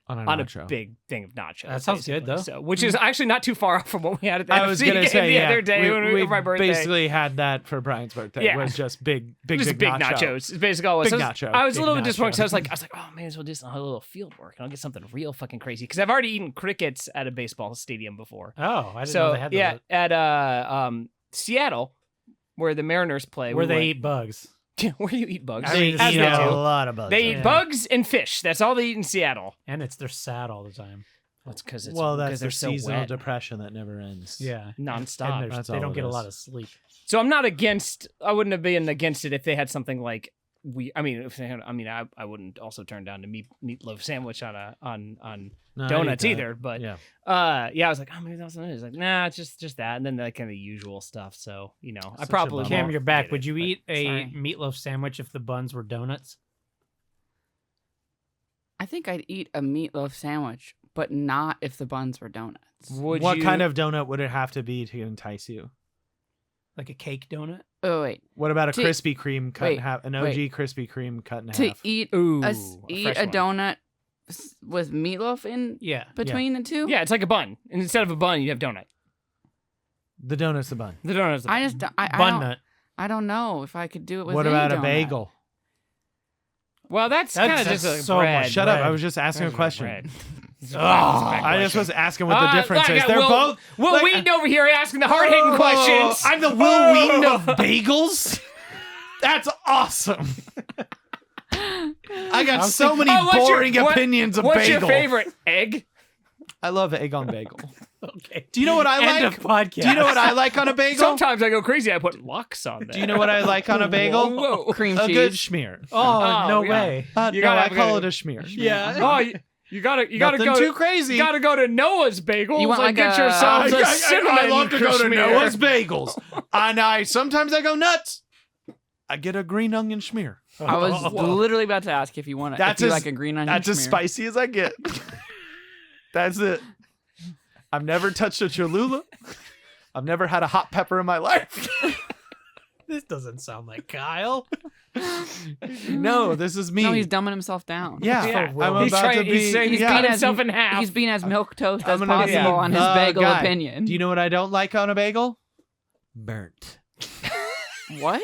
on on nacho. a big thing of nachos. That sounds good, basically. though. So, which is actually not too far off from what we had at the I was NFC gonna game say the yeah. other day when we for my birthday. basically had that for Brian's birthday. Yeah. It was just big Just big nacho. nachos. It's basically all it was. Big So I was- nacho. I was a Big little bit nacho. disappointed. So I was like, oh, may as well do a little field work and I'll get something real fucking crazy because I've already eaten crickets at a baseball stadium before. Oh, I didn't know So they had yeah, those. at Seattle, where the Mariners play, Where we they went- eat bugs. where you eat bugs. I mean, They As eat they a do. lot of bugs. They eat Yeah. bugs and fish. That's all they eat in Seattle. And they're sad all the time. That's because it's Well, that's because they're the so seasonal wet, depression that never ends. Yeah. nonstop. And That's they all don't it get a is. lot of sleep. So I'm not against. I wouldn't have been against it if they had something like I mean, if they had, I wouldn't also turn down the meatloaf sandwich on No, I donuts eat that. either. But Yeah. yeah, I was like, oh, maybe that's what it is. Like, nah, it's just that, and then like kind of the usual stuff. So I Such a probably bummer. Cam, won't you're back. get Would it, you but eat a sorry. meatloaf sandwich if the buns were donuts? I think I'd eat a meatloaf sandwich, but not if the buns were donuts. Would What you, kind of donut would it have to be to entice you? Like a cake donut? Oh wait, What about a To- Krispy Kreme cut in wait, half? An OG wait. Krispy Kreme cut in to half. eat Ooh, eat fresh a one. donut with meatloaf in Yeah. between the two? Yeah, it's like a bun. And instead of a bun, you have donut. The donut's the bun. The donut's the I bun. just don't- I Bun don't, nut. I don't know if I could do it with What any about a donut. bagel? Well, that's That's- kind of just that's a so bread. much Shut up! bread. I was just asking a That's question. bread. I just was asking what the difference is. They're both. Will like- Wheaton over here asking the hard-hitting questions. I'm the Will Wheaton of bagels. That's awesome. I got so many Oh, what's your- boring what- opinions of What's bagel. your favorite? Egg? I love egg on bagel. Okay. Do you know what I End like? of podcast. Do you know what I like on a bagel? Sometimes I go crazy. I put lox on there. Do you know what I like on a bagel? Whoa. Cream A cheese. good schmear. Oh, Oh, no yeah. way. You No, gotta I have a call good- it a schmear. Yeah. Oh, You gotta Nothing go too crazy. You gotta go to Noah's Bagels. You want and like get a- yourselves a I cinnamon love to go to Kashmir. Noah's Bagels. And sometimes I go nuts. I get a green onion schmear. I was literally about to ask if you want to. That's if you as- like a green onion. That's as schmear. spicy as I get. That's it. I've never touched a Cholula. I've never had a hot pepper in my life. This doesn't sound like Kyle. No, this is me. No, he's dumbing himself down. yeah, Yeah. I'm He's about trying- to be. he's saying he's yeah. cut himself in half. He's being as milk toast I'm as gonna be possible on his the bagel guy. opinion. Do you know what I don't like on a bagel? Burnt. What?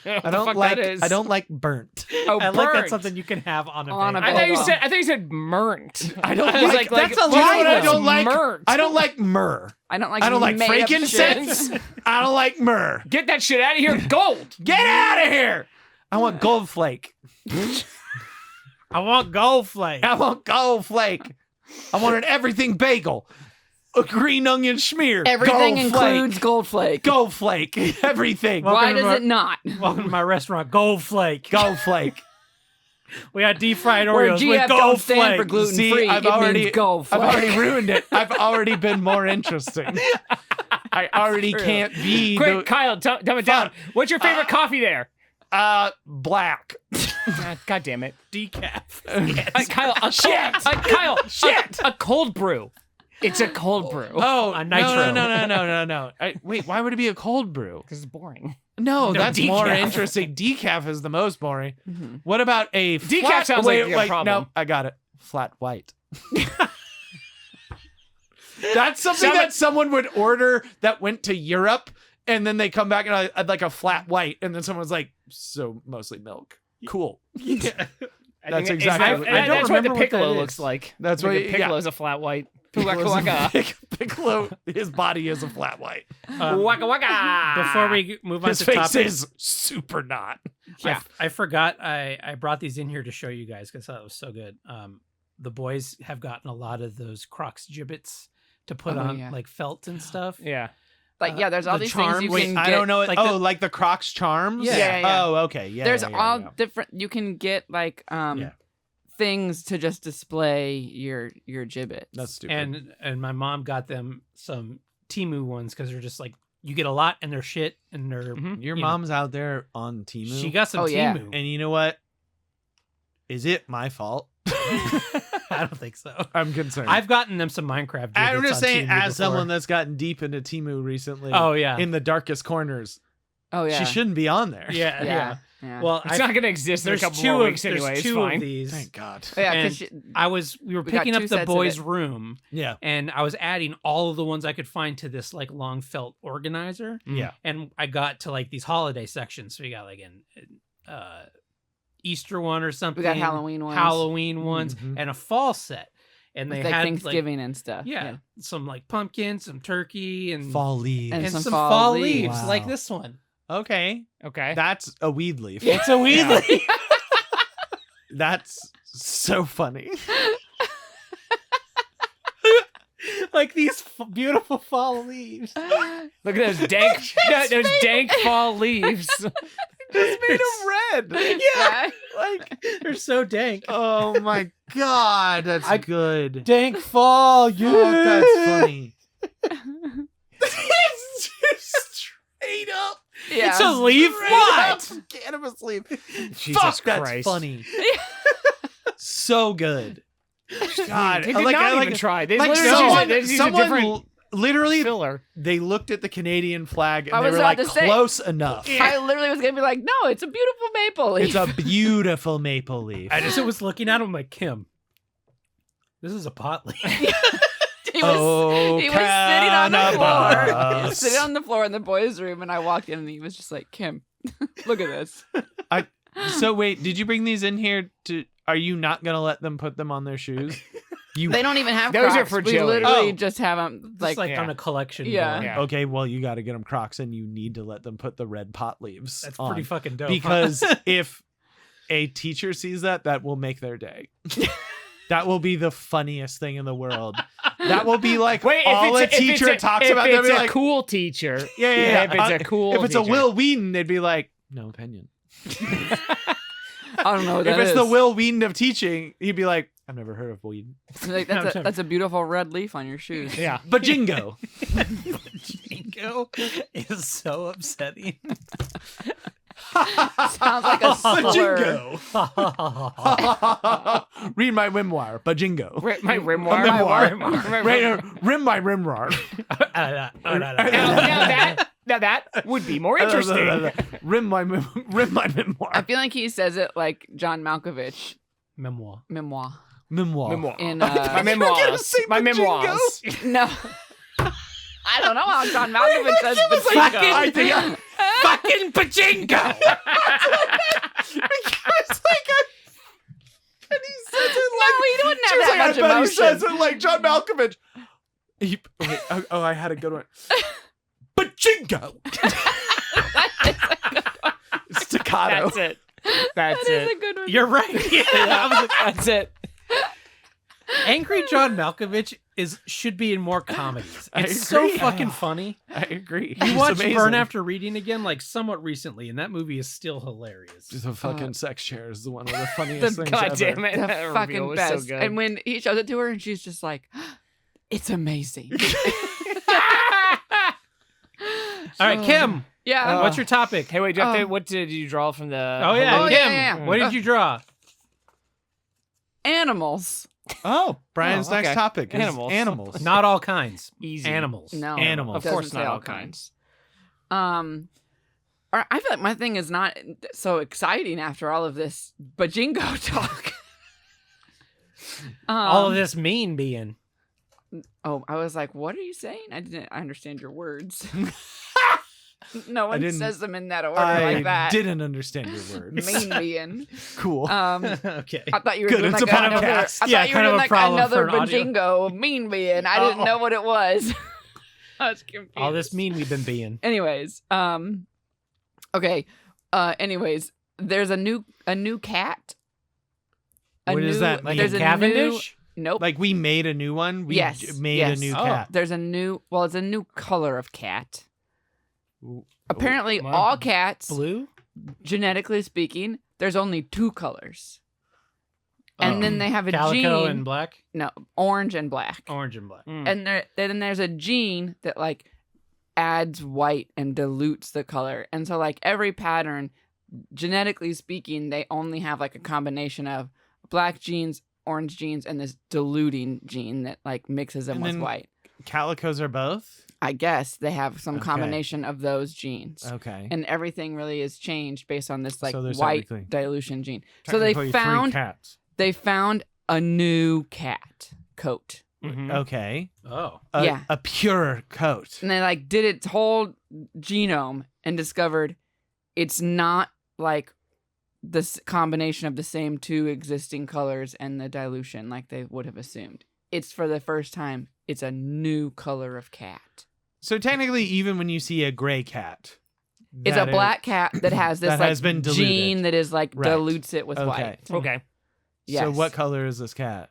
I don't like. I don't like burnt. Oh, I like burnt. that's something you can have on a On a bagel. I thought bagel. I thought you said murnt. I don't was like. like, That's a you know lie. what I I don't like. myrrh. I don't like myrrh. I don't like. I don't like made up frankincense. shit. I don't like myrrh. Get that shit out of here. Gold. Get out of here. I want gold flake. I want gold flake. I want gold flake. I want an everything bagel. A green onion schmear. Everything gold includes flake. gold flake. Gold flake. Everything. Well, Why Welcome to does my- it not? Welcome to my restaurant, Gold Flake. Gold flake. We got deep fried Where Oreos GF with don't gold stand flake. for gluten See, free. I've It already- means gold I've flake. already ruined it. I've already been more interesting. I already true. can't be Quick, Kyle, dumb it down. What's your favorite coffee there? black. God damn it. Decaf. Kyle, Kyle, Shit. a cold brew. It's a cold brew. Oh, A nitro. No. Wait, why would it be a cold brew? Because it's boring. No, that's more decaf. interesting. Decaf is the most boring. Mhm. What about a Decaf flat, sounds like you have a problem. No, I got it. Flat white. That's something Sound that someone would order that went to Europe, and then they come back and I'd like a flat white, and then someone's like, so mostly milk. Cool. That's exactly what- I don't That's what the remember what piccolo that looks is. like. That's Like what. a piccolo's a flat white. Waka Piccolo's a waka. Piccolo, his body is a flat white. Waka waka. Before we move on His to face topics, is super not. Yeah. I forgot I brought these in here to show you guys because I thought it was so good. The boys have gotten a lot of those Crocs gibbets to put Oh, on yeah. like felt and stuff. Yeah. Like, yeah, there's all the these charm- things you wait, can I get. don't know. like Like the Crocs charms. Yeah. Yeah. Oh, okay. Yeah. There's yeah, all yeah. different. You can get like Yeah. things to just display your gibbet. That's stupid. And my mom got them some Timu ones because they're just like you get a lot and they're shit and they're Mhm. Your you know, mom's out there on Temu. she got some Oh, yeah. Timu. and you know what? Is it my fault? I don't think so. I'm concerned. I've gotten them some Minecraft. I'm gibbets just on saying, Temu as before. someone that's gotten deep into Temu recently, Oh yeah, in the darkest corners, Oh yeah. she shouldn't be on there. yeah, Yeah. Yeah. Well, It's not going to exist in a there's couple two more of weeks anyway. there's It's two fine. of these. Thank God. Oh, yeah, and 'cause we were we got picking two up the sets of boys' it. room, Yeah. and I was adding all of the ones I could find to this like long felt organizer. Yeah. And I got to like these holiday sections. So you got like an Easter one or something. we got Halloween ones. Halloween ones, Mhm. and a fall set. And they with, like had Thanksgiving and stuff. like, yeah, some like pumpkin, some turkey, and Fall leaves. And and some some fall fall leaves. leaves, Wow. like this one. Okay. Okay. That's a weed leaf. It's a weed Yeah. leaf. That's so funny. Like these beautiful fall leaves. Look at those dank, those dank fall leaves. Just made them red. Yeah. Like, They're so dank. oh my God. That's good. Dank fall, yeah. Oh, that's funny. It's just straight up. Yeah. It's a leaf. Straight What? up cannabis leaf. Jesus Fuck, that's Christ. funny. So good. God, They did like, not I- even like, try. They like literally someone, just used a someone different literally, filler. they looked at the Canadian flag and I they was were about like, to say- close enough. I literally was gonna be like, no, it's a beautiful maple leaf. It's a beautiful maple leaf. I just was looking at him like, Kim, this is a pot leaf. he was, Oh, he was sitting on the floor. He cannabis. was sitting on the floor in the boys' room, and I walked in, and he was just like, Kim, look at this. So wait, did you bring these in here to? Are you not gonna let them put them on their shoes? You They don't even have Those are Crocs. for we Joey. literally Oh. just have them Like, like, yeah. on a collection. Yeah. board. Yeah. okay? Well, you got to get them Crocs, and you need to let them put the red pot leaves. That's on. pretty fucking dope. Because if a teacher sees that, that will make their day. That will be the funniest thing in the world. That will be like Wait, all a if it's teacher talks if about. It's They'll be a like, cool teacher. yeah. If it's a cool if it's a teacher. Will Wheaton, they'd be like, no opinion. I don't know what If that it's is. the Will Wheaton of teaching, he'd be like, I've never heard of weed. Like, that's a beautiful red leaf on your shoes. Yeah. Bajingo. Jingo is so upsetting. Sounds like a slur. Bajingo. Read my memoir. Bajingo. My grimoire. Rim my memoir. Now that would be more interesting. Rim my memoir. I feel like he says it like John Malkovich. Memoir. Memoir. Memoir. In My memoirs. My memoirs. No. I don't know how John Malkovich says Bajingo. I think Fucking pachinko. it's like and he says it like No, he wouldn't she have was that like, much I bet he emotion. says it like John Malkovich. Wait, I had a good one. Bajingo. Staccato. That's it. That's That is a it. good one. You're right. Yeah, I was like, That's it. Angry John Malkovich should be in more comedies. I It's so agree. fucking funny. I agree. You He's watched amazing. Burn After Reading again, like somewhat recently, and that movie is still hilarious. Just a fucking sex chair is one of the funniest things God ever. damn it. The That reveal fucking was best. so good. And when he shows it to her and she's just like, it's amazing. All right, Kim, Yeah. what's your topic? Hey, wait, do you have to, Oh. what did you draw from the... Oh yeah, Oh, Kim. yeah, yeah. What did you draw? Animals. Oh, Brian's Oh, okay. next topic is Animals. animals. Not all kinds. Easy. Animals. No. Animals. Of Doesn't course say not all kinds. I feel like my thing is not so exciting after all of this Bajingo talk. All of this mean being. Oh, I was like, what are you saying? I didn't understand your words. No one didn't- says them in that order I like that. didn't understand your words. Mean being. Cool. Okay. I thought you were Good, doing it's like a another. I podcast. thought Yeah, you kind were of doing a like problem another for an audio. Bajingo mean being. I didn't know what it was. I was confused. All this mean we've been being. Anyways, okay. Anyways, there's a new cat. What is that, like there's a a Cavendish? Nope. Like we made a new one. We Yes, made yes. a new Oh. cat. There's a new. Well, it's a new color of cat. Ooh. Apparently, wow. all cats, Blue? genetically speaking, there's only two colors. And Oh. then they have a Calico gene. and black? No, orange and black. Orange and black. Mm. And then there's a gene that like adds white and dilutes the color. And so like every pattern, genetically speaking, they only have like a combination of black genes, orange genes, and this diluting gene that like mixes them And with then- white. Calicos are both. I guess they have some Okay. combination of those genes. Okay. And everything really is changed based on this like So there's white technically- dilution gene. So they Technically, three found cats. a new cat coat. Mhm. Okay. Oh. Yeah. A pure coat. And they like did its whole genome and discovered it's not like this combination of the same two existing colors and the dilution like they would have assumed. It's for the first time, it's a new color of cat. So technically, even when you see a gray cat, It's that a is- black cat that has this that like has been diluted. gene that is like Right. dilutes it with Okay. white. Okay. So Yes. what color is this cat?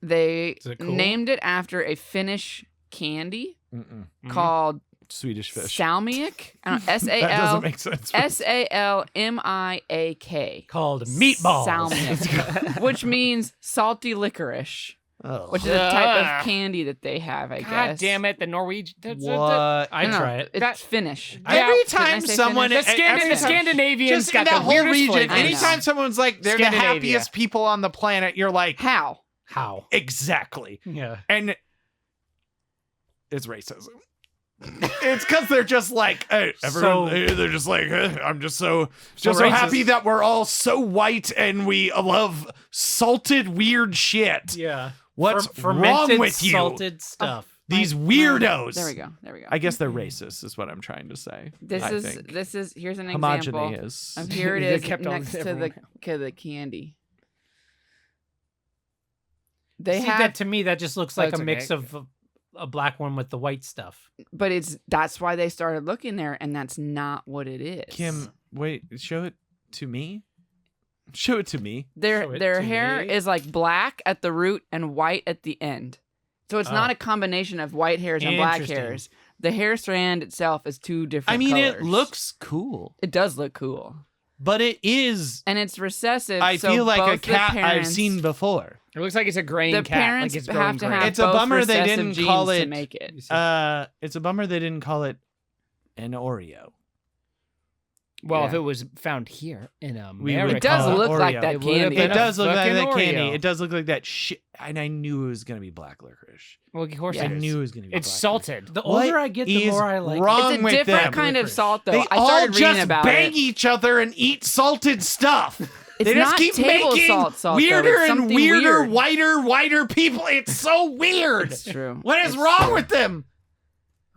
They Is it cool? named it after a Finnish candy Mm-mm. Mhm. called Swedish fish. salmiak. I don't know, That doesn't make sense. SALMIAK. Called meatballs. Salmiak, which means salty licorice, Oh. which is a type Ugh. of candy that they have, I God guess. damn it, the Norwegian. What? I'd No, try it. It's That- Finnish. Every Didn't I time say someone, Finnish? The, every the time- Scandinavians just got in that the whole weirdest region, flavors. I know. anytime someone's like, they're the Scandinavia. happiest people on the planet, you're like, How? How? exactly. Yeah. And it's racism. It's because they're just like, hey, everyone, they're just like, I'm just so racist. happy that we're all so white and we love salted weird shit. Yeah. What's Fermented, wrong with you? salted stuff. These weirdos. There we go. There we go. I guess they're racist, is what I'm trying to say. This I is think. here's an example. Homogeneous. Of here it They is kept all next this to everywhere. the candy. They See, have, that to me, that just looks like That's a mix okay. of a black one with the white stuff. but that's why they started looking there, and that's not what it is. Kim, wait, show it to me. Show it to me. Show it Their to hair me. is like black at the root and white at the end. So it's not Oh. a combination of white hairs and black Interesting. hairs. The hair strand itself is two different I mean, it colors. looks cool, It does look cool. but it is. And it's recessive. I so feel like a both the cat I've parents- seen before. It looks like it's a grain The cat. parents like it's have growing to grain. have It's a both bummer they recessive didn't genes call to it- make it. It's a bummer they didn't call it an Oreo. Well, if Yeah. it was found here in We would America, It does call it look like Oreo. that It would have candy. been It a does look like fucking that candy. Oreo. It does look like that shit. And I knew it was gonna be black licorice. well, of course Yeah. I it is. knew it was gonna be. It's black salted. The What older I get, the is more I like wrong it. It's a with different them? kind of Licorice. salt, though. They I all started reading just about bang it. each other and eat salted stuff. It's They just not keep table making salt, though. weirder It's and something weirder, weird. whiter people. It's so weird. It's true. What is It's wrong true. with them?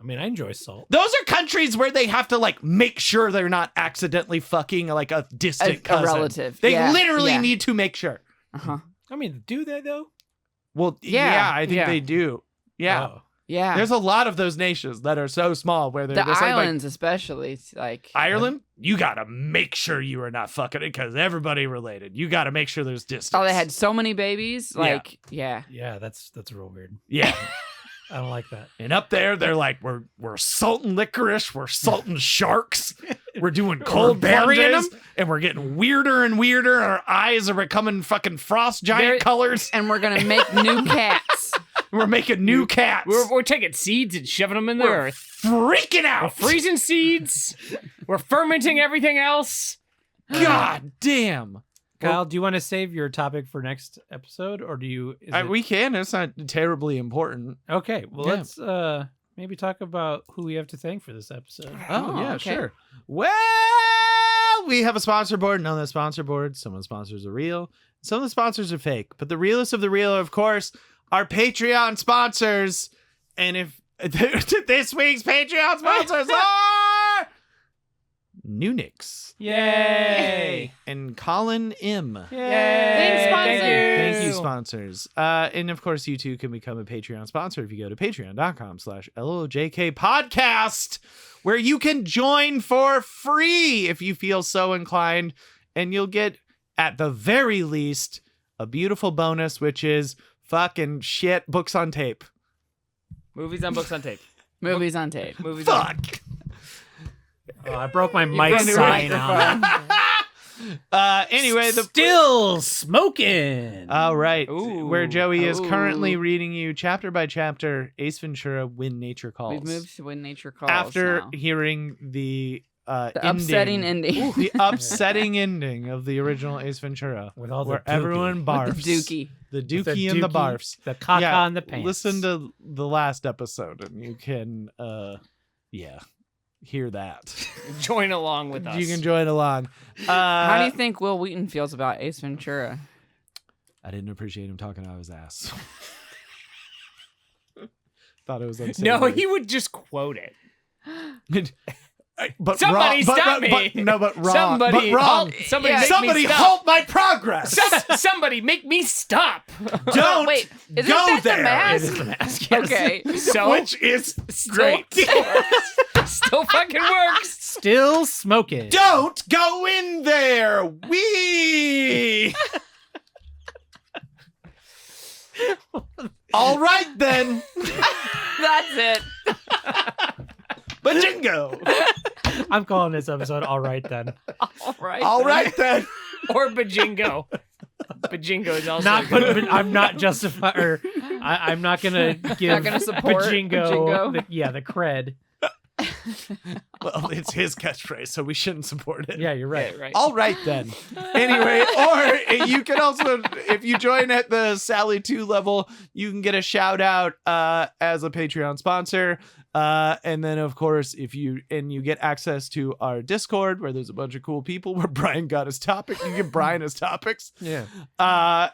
I mean, I enjoy salt. Those are countries where they have to like make sure they're not accidentally fucking like a distant A cousin. relative. They Yeah, literally yeah. need to make sure. Uh-huh. I mean, do they though? Well, Yeah, yeah, I think yeah. they do. Yeah. Oh. Yeah. There's a lot of those nations that are so small where they're the just like islands, especially. It's like Ireland, you gotta make sure you are not fucking it because everybody related. You gotta make sure there's distance. oh, they had so many babies. Yeah. Like, yeah. Yeah, that's real weird. Yeah. I don't like that. And up there, they're like, we're salting licorice, we're salting sharks, we're doing cold burying plunges, and we're getting weirder and weirder. Our eyes are becoming fucking frost giant Very- colors. And we're gonna make new cats. We're making new cats. We're taking seeds and shoving them in the We're earth. freaking We're out. freezing seeds. We're fermenting everything else. God damn. Kyle, do you want to save your topic for next episode, or do you? We can. It's not terribly important. Okay, well, Yeah. let's maybe talk about who we have to thank for this episode. Oh, yeah, okay. sure. Well, we have a sponsor board. None of the sponsor boards. Some of the sponsors are real. Some of the sponsors are fake. But the realest of the real, of course, are Patreon sponsors. And if this week's Patreon sponsors are Nunix Yay! and Colin M. Yay! Thanks, sponsors. Thank you, sponsors. And of course, you too can become a Patreon sponsor if you go to patreon.com/LOLJK podcast, where you can join for free if you feel so inclined. And you'll get, at the very least, a beautiful bonus, which is fucking shit books on tape. Movies on books on tape. Movies on tape. Movies on Fuck. Oh, I broke my mic broke your sign. microphone. Anyway, the Still smoking. all right, Ooh. where Joey is currently Ooh. reading you chapter by chapter Ace Ventura: When Nature Calls. We've moved to When Nature Calls After now. heing the The upsetting ending. the upsetting ending of the original Ace Ventura, With all the where dookie. everyone barfs. With the dookie. The With the dookie and the dookie, barfs. the caca Yeah, and the pants. Listen to the last episode and you can, hear that. Join along with us. You can join along. How do you think Will Wheaton feels about Ace Ventura? I didn't appreciate him talking out of his ass. Thought it was No, unsavory. he would just quote it. But Somebody wrong, stop but, me. But, no, but wrong. Somebody but wrong. halt. Somebody Yeah. make Somebody me stop. halt my progress. Somebody make me stop. Don't Wait, isn't go that there. the mask? It is the mask. Yes. Okay. So Which is still, great. still fucking works. Still smoking. Don't go in there. We. All right then. That's it. Bajingo. I'm calling this episode "All Right Then." All right. All right then. Or Bajingo. Bajingo is also Not, good. but I'm not justify or I'm not gonna give Not gonna support Bajingo. Bajingo. The cred. Well, it's his catchphrase, so we shouldn't support it. Yeah, you're right. Right, right. All right then. Anyway, or you can also, if you join at the Sally 2 level, you can get a shout out as a Patreon sponsor. And then of course, if you get access to our Discord where there's a bunch of cool people where Brian got his topic. You give Brian his topics. Yeah.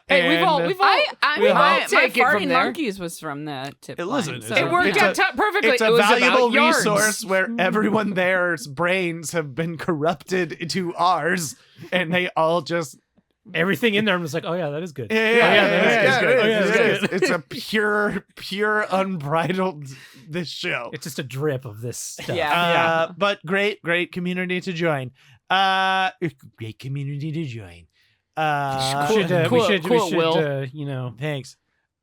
Hey, we've all I We'll my take it from farting there. monkeys was from the tip Listen, line. it's So. a- It worked It's out perfectly. It's a it was valuable about yards. resource where everyone there's brains have been corrupted to ours, and they all just Everything in there, I'm just like, oh yeah, that is good. yeah, that is good. Oh, yeah, it that's is. good. It's a pure unbridled this show. It's just a drip of this stuff. Yeah. But great community to join. Great community to join. We should, Quote Will. you know. Thanks.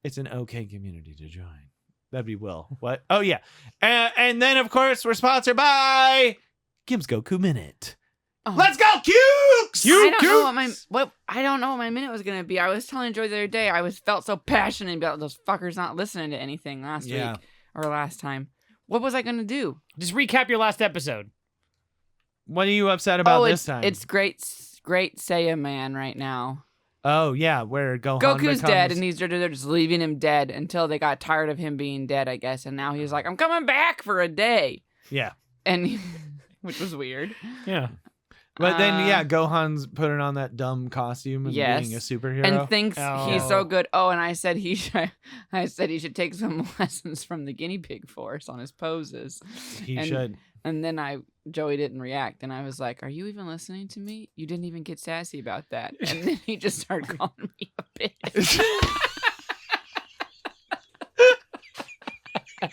It's an okay community to join. That'd be Will. What? Oh, yeah. And then, of course, we're sponsored by Kim's Goku Minute. Oh. Let's go, Cukes! I don't know what my minute was gonna be. I was telling Joy the other day I felt so passionate about those fuckers not listening to anything last week or last time. What was I gonna do? Just recap your last episode. What are you upset about this time? It's great Saiya man right now. Oh, yeah, where Gohan Goku's dead, becomes- and they're just leaving him dead until they got tired of him being dead, I guess. And now he's like, I'm coming back for a day. Yeah. And which was weird. Yeah. But then, Gohan's putting on that dumb costume and being a superhero. And thinks he's so Oh. good. Oh, and I said he should take some lessons from the guinea pig force on his poses. He should. And then Joey didn't react, and I was like, "Are you even listening to me? You didn't even get sassy about that." And then he just started calling me a bitch. And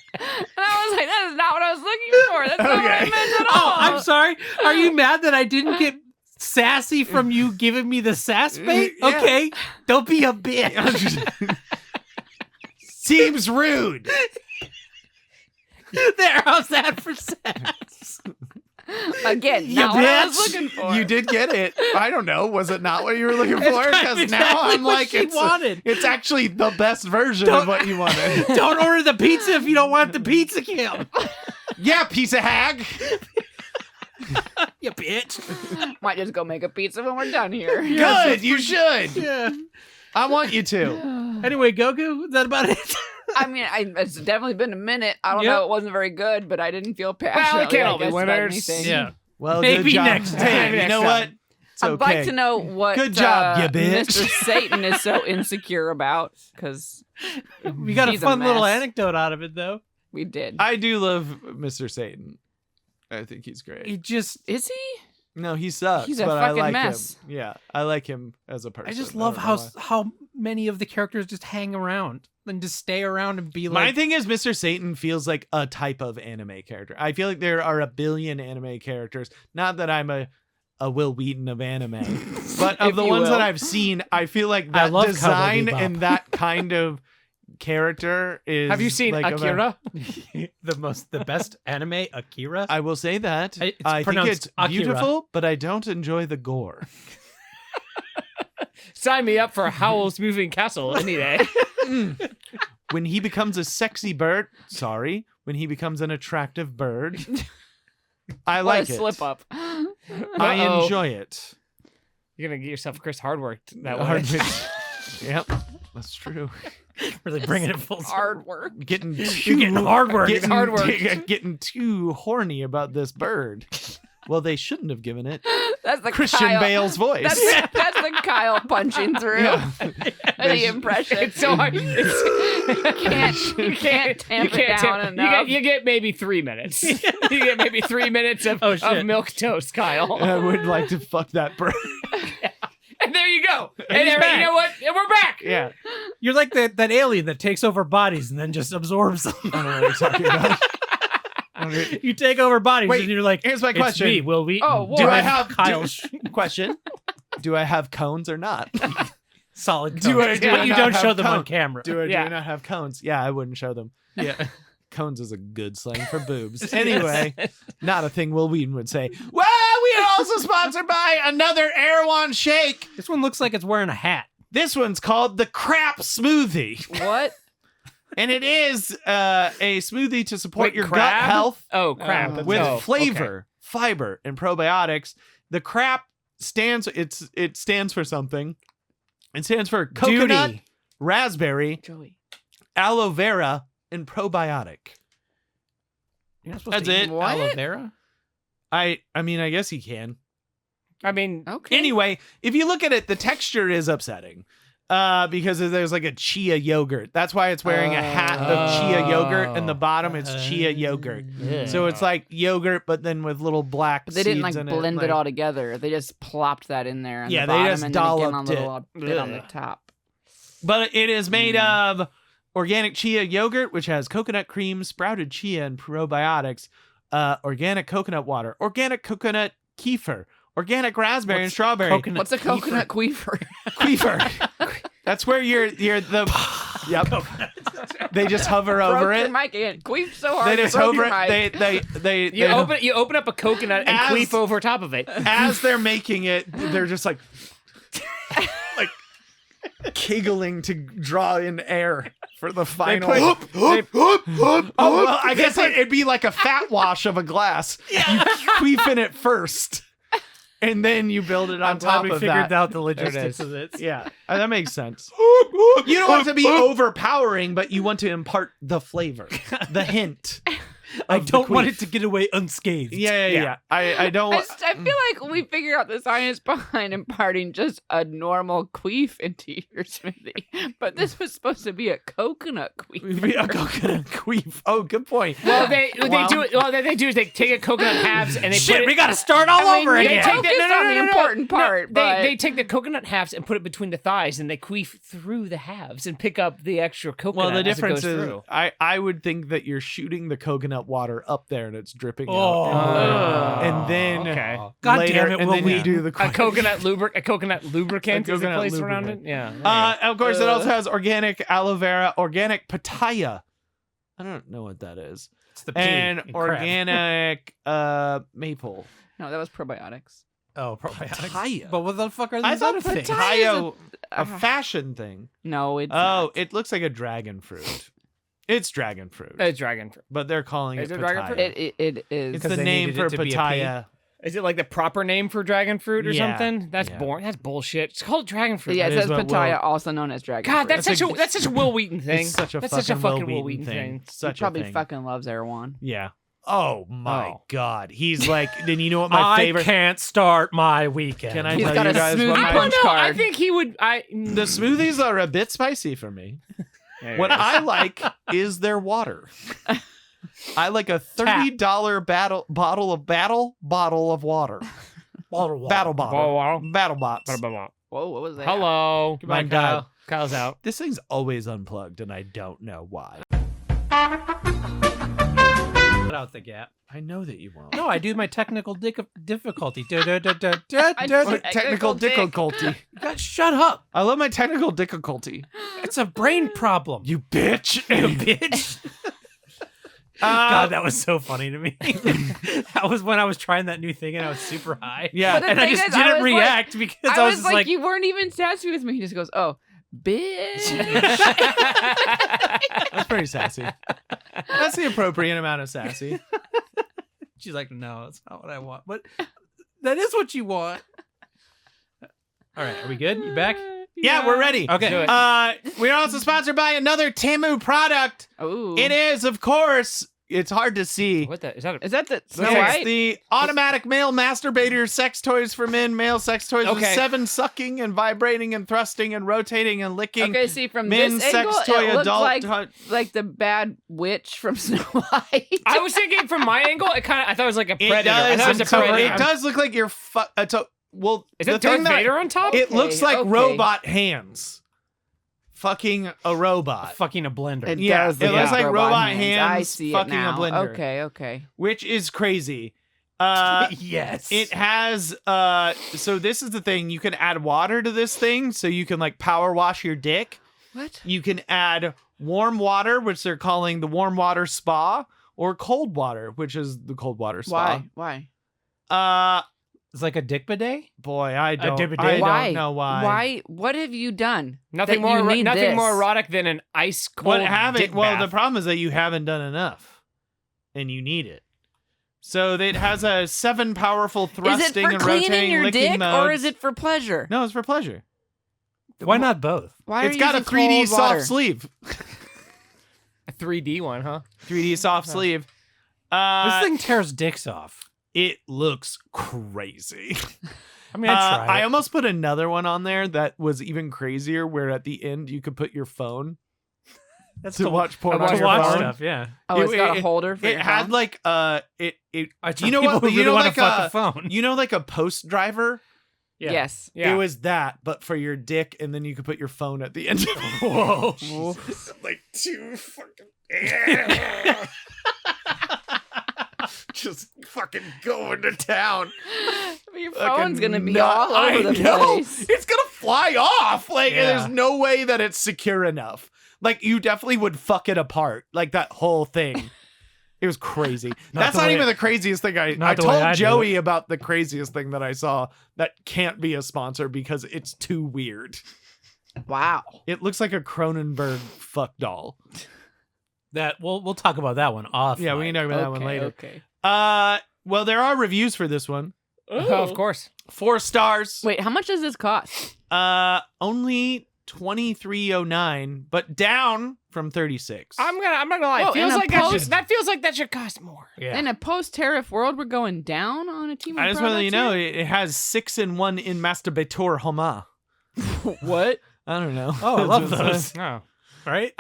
I was like, "That is not what I was looking for. That's not what I meant at all." Oh, I'm sorry. Are you mad that I didn't get sassy from you giving me the sass bait? Yeah. Okay. Don't be a bitch. Seems rude. There, how's that for sass? Again, You not what I was bitch. looking for. You did get it. I don't know. Was it not what you were looking for? Because Exactly now I'm what like, she wanted. it's actually the best version of what you wanted. Don't order the pizza if you don't want the pizza, Kim. Yeah, piece of hag. You bitch. Might just go make a pizza when we're done here. Good, you should. Yeah. I want you to. Anyway, Goku, is that about it? I mean, it's definitely been a minute. I don't Yep. know. It wasn't very good, but I didn't feel passionate. it can't all be about winners. anything. Yeah. Well, Maybe good job. next time. Hey, you Next know time. what? It's I'd okay. like to know what Good job, you bitch. Mr. Satan is so insecure about, because We got He's a a fun little mess. anecdote out of it, though. we did. I do love Mr. Satan. I think he's great. He just, Is he? No, he sucks. He's a but I fucking like mess. him. Yeah, I like him as a person. I just don't love know why. how many of the characters just hang around and just stay around and be My like, thing is, Mr. Satan feels like a type of anime character. I feel like there are a billion anime characters. Not that I'm a Will Wheaton of anime, but of If the you ones will. that I've seen, I feel like I that love design Cowboy Bebop. and that kind of character is. Have you seen like Akira? the best anime, Akira. I will say that It's I think pronounced it's Akira. beautiful, but I don't enjoy the gore. Sign me up for Howl's Moving Castle any day. When he becomes a sexy bird, when he becomes an attractive bird, I What like a it. slip up. I Uh-oh. enjoy it. You're gonna get yourself Chris Hardwork that Hard way. pitch. Yep, that's true. Really bringing it full circle. Hard work. Getting You're getting hard work. Getting, hard work. getting too horny about this bird. Well, they shouldn't have given it That's the Christian Kyle. Bale's voice. That's the Kyle punching through Yeah. the impression. It's so hard. you can't tamp it down enough. You get maybe 3 minutes. You get maybe 3 minutes of, Oh, shit. of milk toast, Kyle. I would like to fuck that bird. And there you go. And he's there, back. you know what? And we're back. Yeah, You're like that alien that takes over bodies and then just absorbs them. I don't know what you're talking about. Okay. You take over bodies Wait, and you're like, Here's my it's question. me, Will Wheaton. Oh, whoa. Do I doing have Kyle question? Do I have cones or not? solid Do cones. I- do But I you not don't have show them on cone? camera. Do I Yeah. not have cones? Yeah, I wouldn't show them. Yeah. Cones is a good slang for boobs. Anyway, not a thing Will Wheaton would say. Well, we are also sponsored by another Erewhon shake. This one looks like it's wearing a hat. This one's called the Crap Smoothie. What? And it is a smoothie to support Wait, your crab? gut health Oh, crap. Oh. with Oh, flavor, fiber, and probiotics. The crap stands for something. It stands for coconut, Duty. raspberry, Joey. aloe vera, and probiotic. You're not supposed That's to eat it. What? aloe vera? I mean, I guess he can. I mean, Okay. Anyway, if you look at it, the texture is upsetting. Because there's like a chia yogurt. That's why it's wearing a hat of chia yogurt, and the bottom it's chia yogurt. So it's like yogurt, but then with little black But they didn't seeds like in blend it. it all together. They just plopped that in there on Yeah, the they bottom just and then again on dolloped the little bit on the Ugh. top. But it is made of organic chia yogurt, which has coconut cream, sprouted chia, and probiotics. Organic coconut water, organic coconut kefir, organic raspberry and What's strawberry. coconut What's a coconut queefer? Kefir. That's where you're the. Yep. They just hover over Broke your it. mic again. Queef so hard. They you just broke hover your it. mic. You open up a coconut and As- queef over top of it. As they're making it, they're just like giggling to draw in air for the final. Oh well, I guess it'd be like a fat wash of a glass. You queef in it first, and then you build it on I'm glad top we of figured that. out the it logistics is. of this. Yeah, that makes sense. You don't want it to be overpowering, but you want to impart the flavor, the hint. I of the don't want queef. it to get away unscathed. Yeah. I don't. I feel like we figured out the science behind imparting just a normal queef into your smoothie, but this was supposed to be a coconut queef. A coconut queef. Oh, good point. Well, they Wow. do it. Well, they do is they take a coconut halves and they Shit, put it. we got to start all over they again. take Focused on the important part, but They take the coconut halves and put it between the thighs, and they queef through the halves and pick up the extra coconut. Well, the as it difference goes is, through. I would think that you're shooting the coconut water up there and it's dripping Oh. out, and then Okay. God later, damn it, and Will then you Wheaton. do the a coconut lubricant A is the coconut place around it. lubricant. Yeah. Of course, it also has organic aloe vera, organic pitaya. I don't know what that is, It's the P and in crab. organic maple. no, that was probiotics. Oh, probiotics. Pitaya. But what the fuck are I these thought other things? pitaya a uh, fashion thing. No, it's Oh, not. it looks like a dragon fruit. It's dragon fruit, It's dragon fruit. but they're calling Is it it dragon fruit? pitaya. It is. It's 'Cause the they name needed for it to be a pitaya. Is it like the proper name for dragon fruit or Yeah, something? That's yeah. boring. That's bullshit. It's called dragon fruit. Yeah, it is says what pitaya, Will- also known as dragon. God, fruit. that's such a Will Wheaton thing. It's such a that's fucking, such a fucking Will Will Wheaton Wheaton thing. he Such probably a thing. fucking loves Erewhon. Yeah. Oh my Oh. god. He's like, then you know what my I favorite? can't start my weekend. Can I He's tell got you a guys smoothie what I my don't punch know. I card. think he would. the smoothies are a bit spicy for me. What I like is their water. I like a $30 bottle of water. Bottle of water. Battle bottle. Battle bots. Whoa, what was that? Hello. My Goodbye, God. Kyle's out. This thing's always unplugged, and I don't know why. Put out the gap. I know that you won't. No, I do my technical difficulty. Technical difficulty. Shut up. I love my technical difficulty. It's a brain problem. You bitch. You bitch. God, that was so funny to me. That was when I was trying that new thing and I was super high. Yeah. But the And I thing just is, I didn't was like- react because I was just like, you weren't even sassy with me. He just goes, "Oh, bitch." That's pretty sassy. That's the appropriate amount of sassy. She's like, no, that's not what I want. But that is what you want. All right, are we good? You back? Yeah, we're ready. Okay. Do it. We're also sponsored by another Temu product. Ooh. It is, of course, it's hard to see. What the? Is that? Is that the Snow It's White? the automatic male masturbator sex toys for men, male sex toys with Okay. 7 sucking and vibrating and thrusting and rotating and licking. Okay, see, from men's this angle, sex toy, it looked adult like the bad witch from Snow White. I was thinking from my angle, I thought it was like a It predator. I does, thought it was a so predator. it does look like you're well, Is the that thing Darth Vader on top? It looks like okay. robot hands. Fucking a robot. Fucking a blender. It Yeah, does it look looks like robot I hands see fucking it a now. blender. Okay. Which is crazy. Yes. It has so this is the thing, you can add water to this thing so you can like power wash your dick. What? You can add warm water, which they're calling the warm water spa, or cold water, which is the cold water spa. Why? It's like a dick bidet? Boy, I don't dip-a-day? don't know why. Why? What have you done? Nothing that more. you need Nothing this? more erotic than an ice cold. dick Well, the bath. problem is that you haven't done enough, and you need it. So it has a 7 powerful Is it thrusting for and cleaning rotating your licking dick, modes. or is it for pleasure? No, it's for pleasure. Why not both? Why It's are you got a using 3D cold water? soft sleeve. A 3D one, huh? 3D soft sleeve. This thing tears dicks off. It looks crazy. I mean, I tried. I it. almost put another one on there that was even crazier, where at the end you could put your phone That's to watch porn on to your watch phone. stuff. Yeah. Oh, it's It- got it- a holder for It your had phone? like I you tell know people what? who You really know want like to fuck a the phone. you know like a post driver. Yeah. Yes. Yeah. It was that, but for your dick, and then you could put your phone at the end. Whoa. Like 2 fucking. Just fucking going to town. Your fucking phone's gonna be nut. all over I the know. place. It's gonna fly off. Like, Yeah. there's no way that it's secure enough. Like, you definitely would fuck it apart. Like, that whole thing. It was crazy. That's the not way- even the craziest thing. I not the way told I do Joey about the craziest thing that I saw that can't be a sponsor because it's too weird. Wow. It looks like a Cronenberg fuck doll. That we'll talk about that one off. Yeah, we can talk about that one later. Okay. Well, there are reviews for this one. Oh, of course. 4 stars. Wait, how much does this cost? Only $23.09, but down from 36. I'm not gonna lie. Oh, It feels in a like post- that feels like that should cost more. Yeah. In a post-tariff world, we're going down on a team. I just want to let you know it has 6-in-1 in masturbator homa. What? I don't know. Oh, I love That's what it those. says. Right?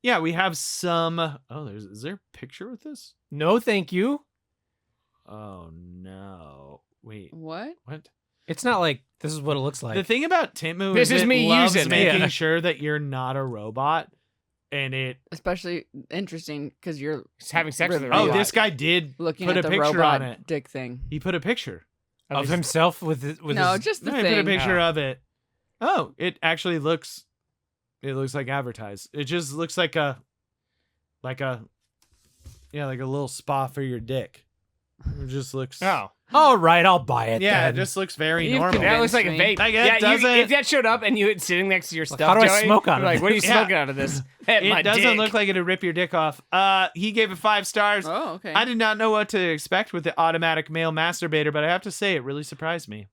Yeah, we have some. Oh, is there a picture with this? No, thank you. Oh no! Wait, What? what? It's not like this is what it looks like. The thing about Timu This is it me loves using it. making Yeah. sure that you're not a robot, and it. Especially interesting because you're Just having sex with a Oh, robot. this guy did looking put at a the picture robot on it. dick thing. He put a picture. of himself with No, his, just the No, he put a thing. picture of it. Oh, it actually looks. It looks like advertised. It just looks like a little spa for your dick. It just looks. Oh, all right, I'll buy it. Yeah, then. it just looks very You've normal. that looks like a Convinced me. vape. Like, it yeah, doesn't- if that showed up and you had sitting next to your stuff, how do I Joey, smoke out you're of like, it? what are you Yeah. smoking out of this? At my It doesn't dick. look like it'd rip your dick off. He gave it 5 stars. Oh, okay. I did not know what to expect with the automatic male masturbator, but I have to say it really surprised me.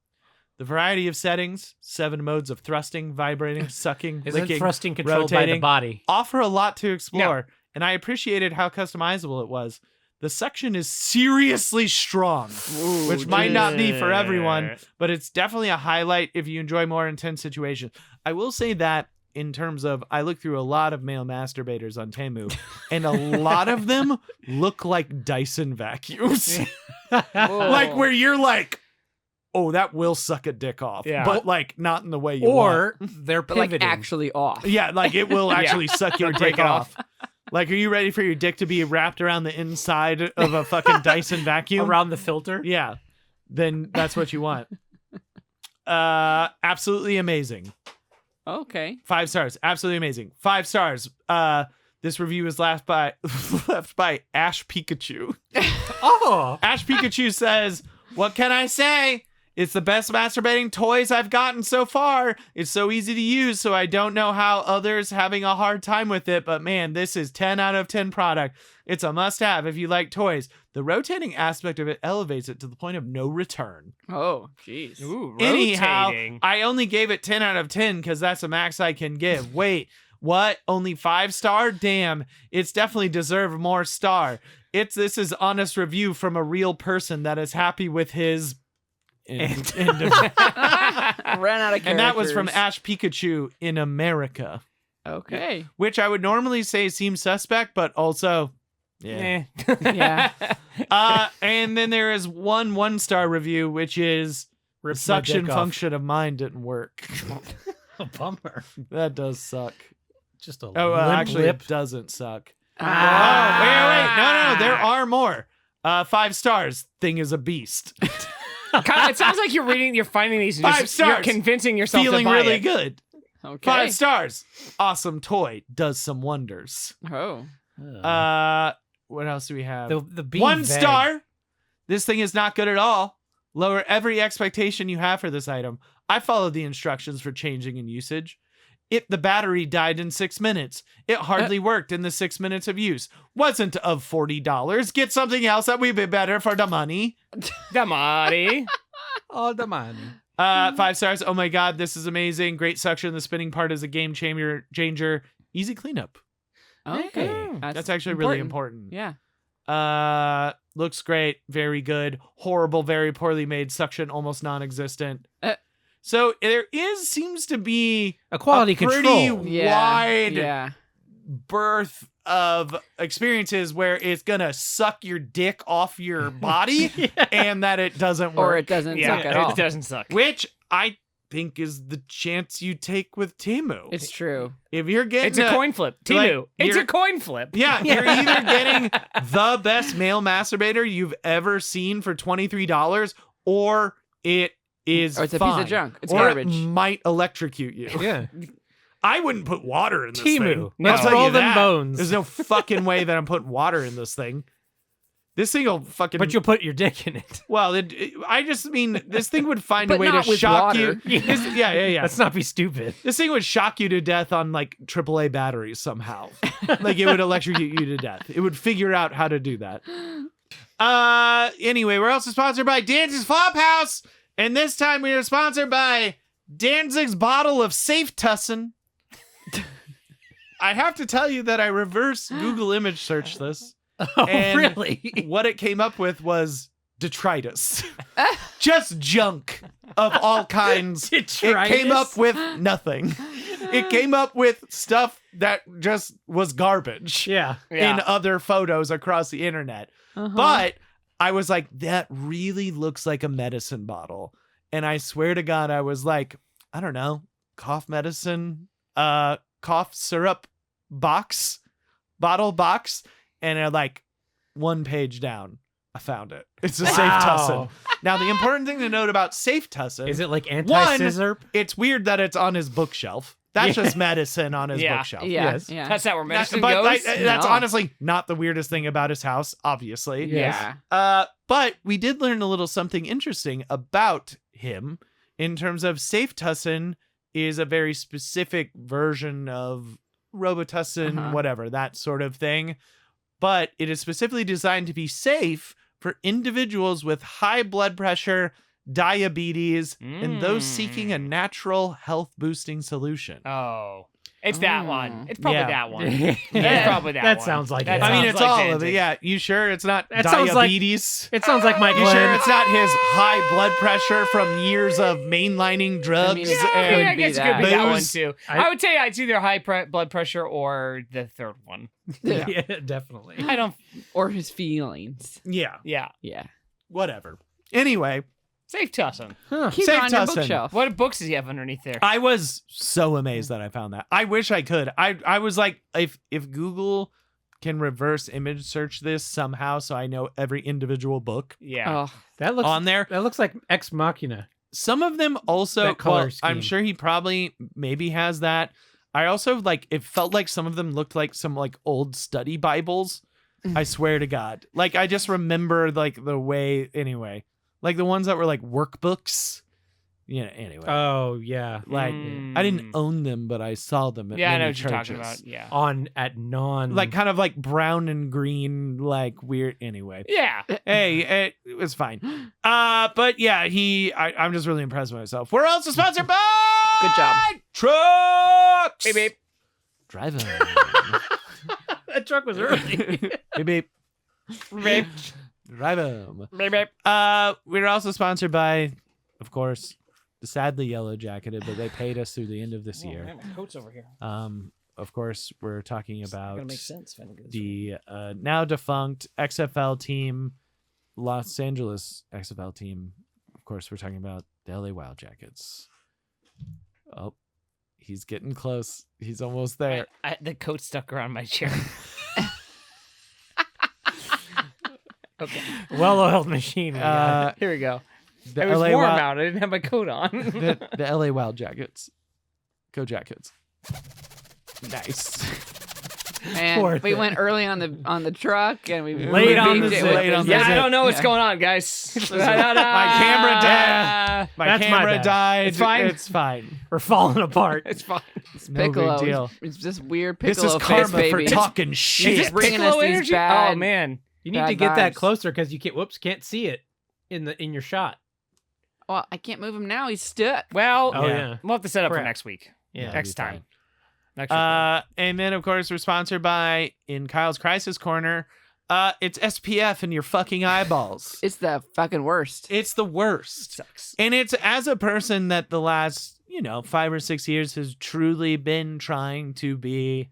The variety of settings, 7 modes of thrusting, vibrating, sucking, Isn't licking, thrusting controlled by the rotating, body? offer a lot to explore, and I appreciated how customizable it was. The suction is seriously strong, Ooh, which might not be for Yeah. everyone, but it's definitely a highlight if you enjoy more intense situations. I will say that in terms of, I look through a lot of male masturbators on Temu, and a lot of them look like Dyson vacuums. Whoa. Like where you're like, oh, that will suck a dick off. Yeah. But like not in the way you Or they're But like pivoting. actually off. want. Yeah, like it will actually suck your Break dick it off. Like, are you ready for your dick to be wrapped around the inside of a fucking Dyson vacuum? around the filter. Yeah. Then that's what you want. Absolutely amazing. Okay. 5 stars. Absolutely amazing. 5 stars. This review was left by Ash Pikachu. Oh, Ash Pikachu says, "What can I say? It's the best masturbating toys I've gotten so far. It's so easy to use, so I don't know how others having a hard time with it, but man, this is 10 out of 10 product. It's a must-have if you like toys. The rotating aspect of it elevates it to the point of no return. Oh, jeez. Ooh, Anyhow, rotating. I only gave it 10 out of 10 because that's the max I can give. Wait, what? Only 5 star? Damn, it's definitely deserved more star. This is honest review from a real person that is happy with his end of Ran out of characters. And that was from Ash Pikachu in America, Okay. which I would normally say seems suspect, but also, yeah. Eh. Yeah. And then there is one 1-star review, which is the Rips my suction dick off. function of mine didn't work. A bummer. That does suck. Just a Oh, limp actually, lip. it doesn't suck. Ah. Wait. No, there are more. 5 stars. Thing is a beast. Kyle, it sounds like you're finding these and 5 just- you're stars. convincing yourself Feeling to buy really it. good. Okay. 5 stars. Awesome toy. Does some wonders. Oh. What else do we have? the being 1 vague. star. This thing is not good at all. Lower every expectation you have for this item. I followed the instructions for changing and usage. The battery died in 6 minutes. It hardly worked in the 6 minutes of use. Wasn't of $40. Get something else that would be better for the money. Damari. Oh, the man. 5 stars. Oh my god, this is amazing. Great suction. The spinning part is a game changer. Easy cleanup. Okay. Hey, That's actually really important. Yeah. Looks great. Very good. Horrible, very poorly made. Suction almost non-existent. So there seems to be A quality a pretty control. Yeah. wide Yeah. birth of experiences where it's gonna suck your dick off your body and that it doesn't work. Or it doesn't Yeah, suck at all. it doesn't suck. Which I think is the chance you take with Timu. It's true. If you're getting It's a coin flip. Timu. like, It's you're- a coin flip. Yeah, you're either getting the best male masturbator you've ever seen for $23, or it is Or it's a fine. piece of junk. It's or garbage. it might electrocute you. Yeah. I wouldn't put water in this Timu. thing. Let's I'll tell roll you them that. bones. There's no fucking way that I'm putting water in this thing. This thing will fucking. But you'll put your dick in it. Well, I just mean this thing would find a But way to not with shock water. you. Yeah. Let's not be stupid. This thing would shock you to death on like AAA batteries somehow. Like it would electrocute you to death. It would figure out how to do that. Anyway, we're also sponsored by Danzig's Flophouse, and this time we are sponsored by Danzig's bottle of Safe Tussin. I have to tell you that I reverse Google image search this. Oh, And really? What it came up with was detritus. Just junk of all kinds. It came up with nothing. It came up with stuff that just was garbage Yeah. in other photos across the internet. But I was like, that really looks like a medicine bottle. And I swear to God, I was like, I don't know, cough medicine, cough syrup bottle box. And like one page down, I found it. It's a Safe Tussin. Now, the important thing to note about Safe Tussin Is it like anti-scissor? it's weird that it's on his bookshelf. That's Yeah. just medicine on his Yeah. bookshelf. Yeah. Yes. Yeah. That's not where medicine But goes. that's No. honestly not the weirdest thing about his house, obviously. Yes. Yeah. But we did learn a little something interesting about him in terms of Safe Tussin is a very specific version of Robitussin, Uh-huh. whatever, that sort of thing. But it is specifically designed to be safe for individuals with high blood pressure, diabetes, and those seeking a natural health boosting solution. Oh. It's that Oh. one. It's probably Yeah. that one. Yeah. It's probably that one. sounds like That it. I mean, sounds it's like all of Danzig. it. Yeah. You sure it's not That sounds like- diabetes? It sounds like Mike You sure Glenn. it's not his high blood pressure from years of mainlining drugs? mean, Yeah, I and mean, I Could be guess it that. could be that one Booze. too. I- I would say it's either high blood pressure or the third one. Yeah. Yeah, definitely. I don't. Or his feelings. Yeah, Yeah. Yeah. whatever. Anyway, Safe Tussin. Huh. Keep Safe it on your Tussin. bookshelf. What books does he have underneath there? I was so amazed that I found that. I wish I could. I was like, if Google can reverse image search this somehow, so I know every individual book Yeah. Oh, That looks on there. that looks like Ex Machina. Some of them also, That color well, I'm scheme. sure he probably maybe has that. I also like, it felt like some of them looked like some like old study Bibles. I swear to God. Like, I just remember like the way, anyway, like the ones that were like workbooks. Yeah, anyway. Oh yeah. Like, I didn't own them, but I saw them at Yeah, I many know what you're talking churches. about. Yeah. On at non Like kind of like brown and green, like weird. Anyway, Yeah. hey, it was fine. But yeah, I'm just really impressed with myself. We're also sponsored by Good job. Trucks. Beep, beep. Drive 'em. that truck was early. beep beep. Beep, Drive 'em. beep, beep. We're also sponsored by, of course, the sadly yellow jacketed, but they paid us through the end of this Oh, year. man, my coat's over here. Of course, we're talking about Gotta make sense. if I think of this. the now defunct XFL team, Los Angeles XFL team. Of course, we're talking about the LA Wild Jackets. Oh, he's getting close. He's almost there. The coat stuck around my chair. Okay. Well-oiled machine. we got. Here we go. The It was LA warm Wild, out. I didn't have my coat on. the LA Wild Jackets. Go Jackets. Nice. man, Poor we thing. went early on the truck and we Late on the beefed it zip. with Late on this- the yeah, I zip. don't know what's Yeah. going on, guys. My camera died. My That's my camera bad. died. It's fine. It's fine. We're falling apart. It's fine. No Piccolo. big deal. It's just weird This Piccolo is karma face, baby. for talking Is shit. this bringing us Piccolo these energy? bad- Oh man. You need Bad to get that vibes. closer because you can't see it in your shot. Well, I can't move him now. He's stuck. Well, Oh Yeah. yeah. we'll have to set up for Crap. next week. Yeah. Next that'd be time. Next week. And then of course we're sponsored by in Kyle's Crisis Corner. It's SPF in your fucking eyeballs. It's the fucking worst. It's the worst. Sucks. And it's as a person that the last, 5 or 6 years has truly been trying to be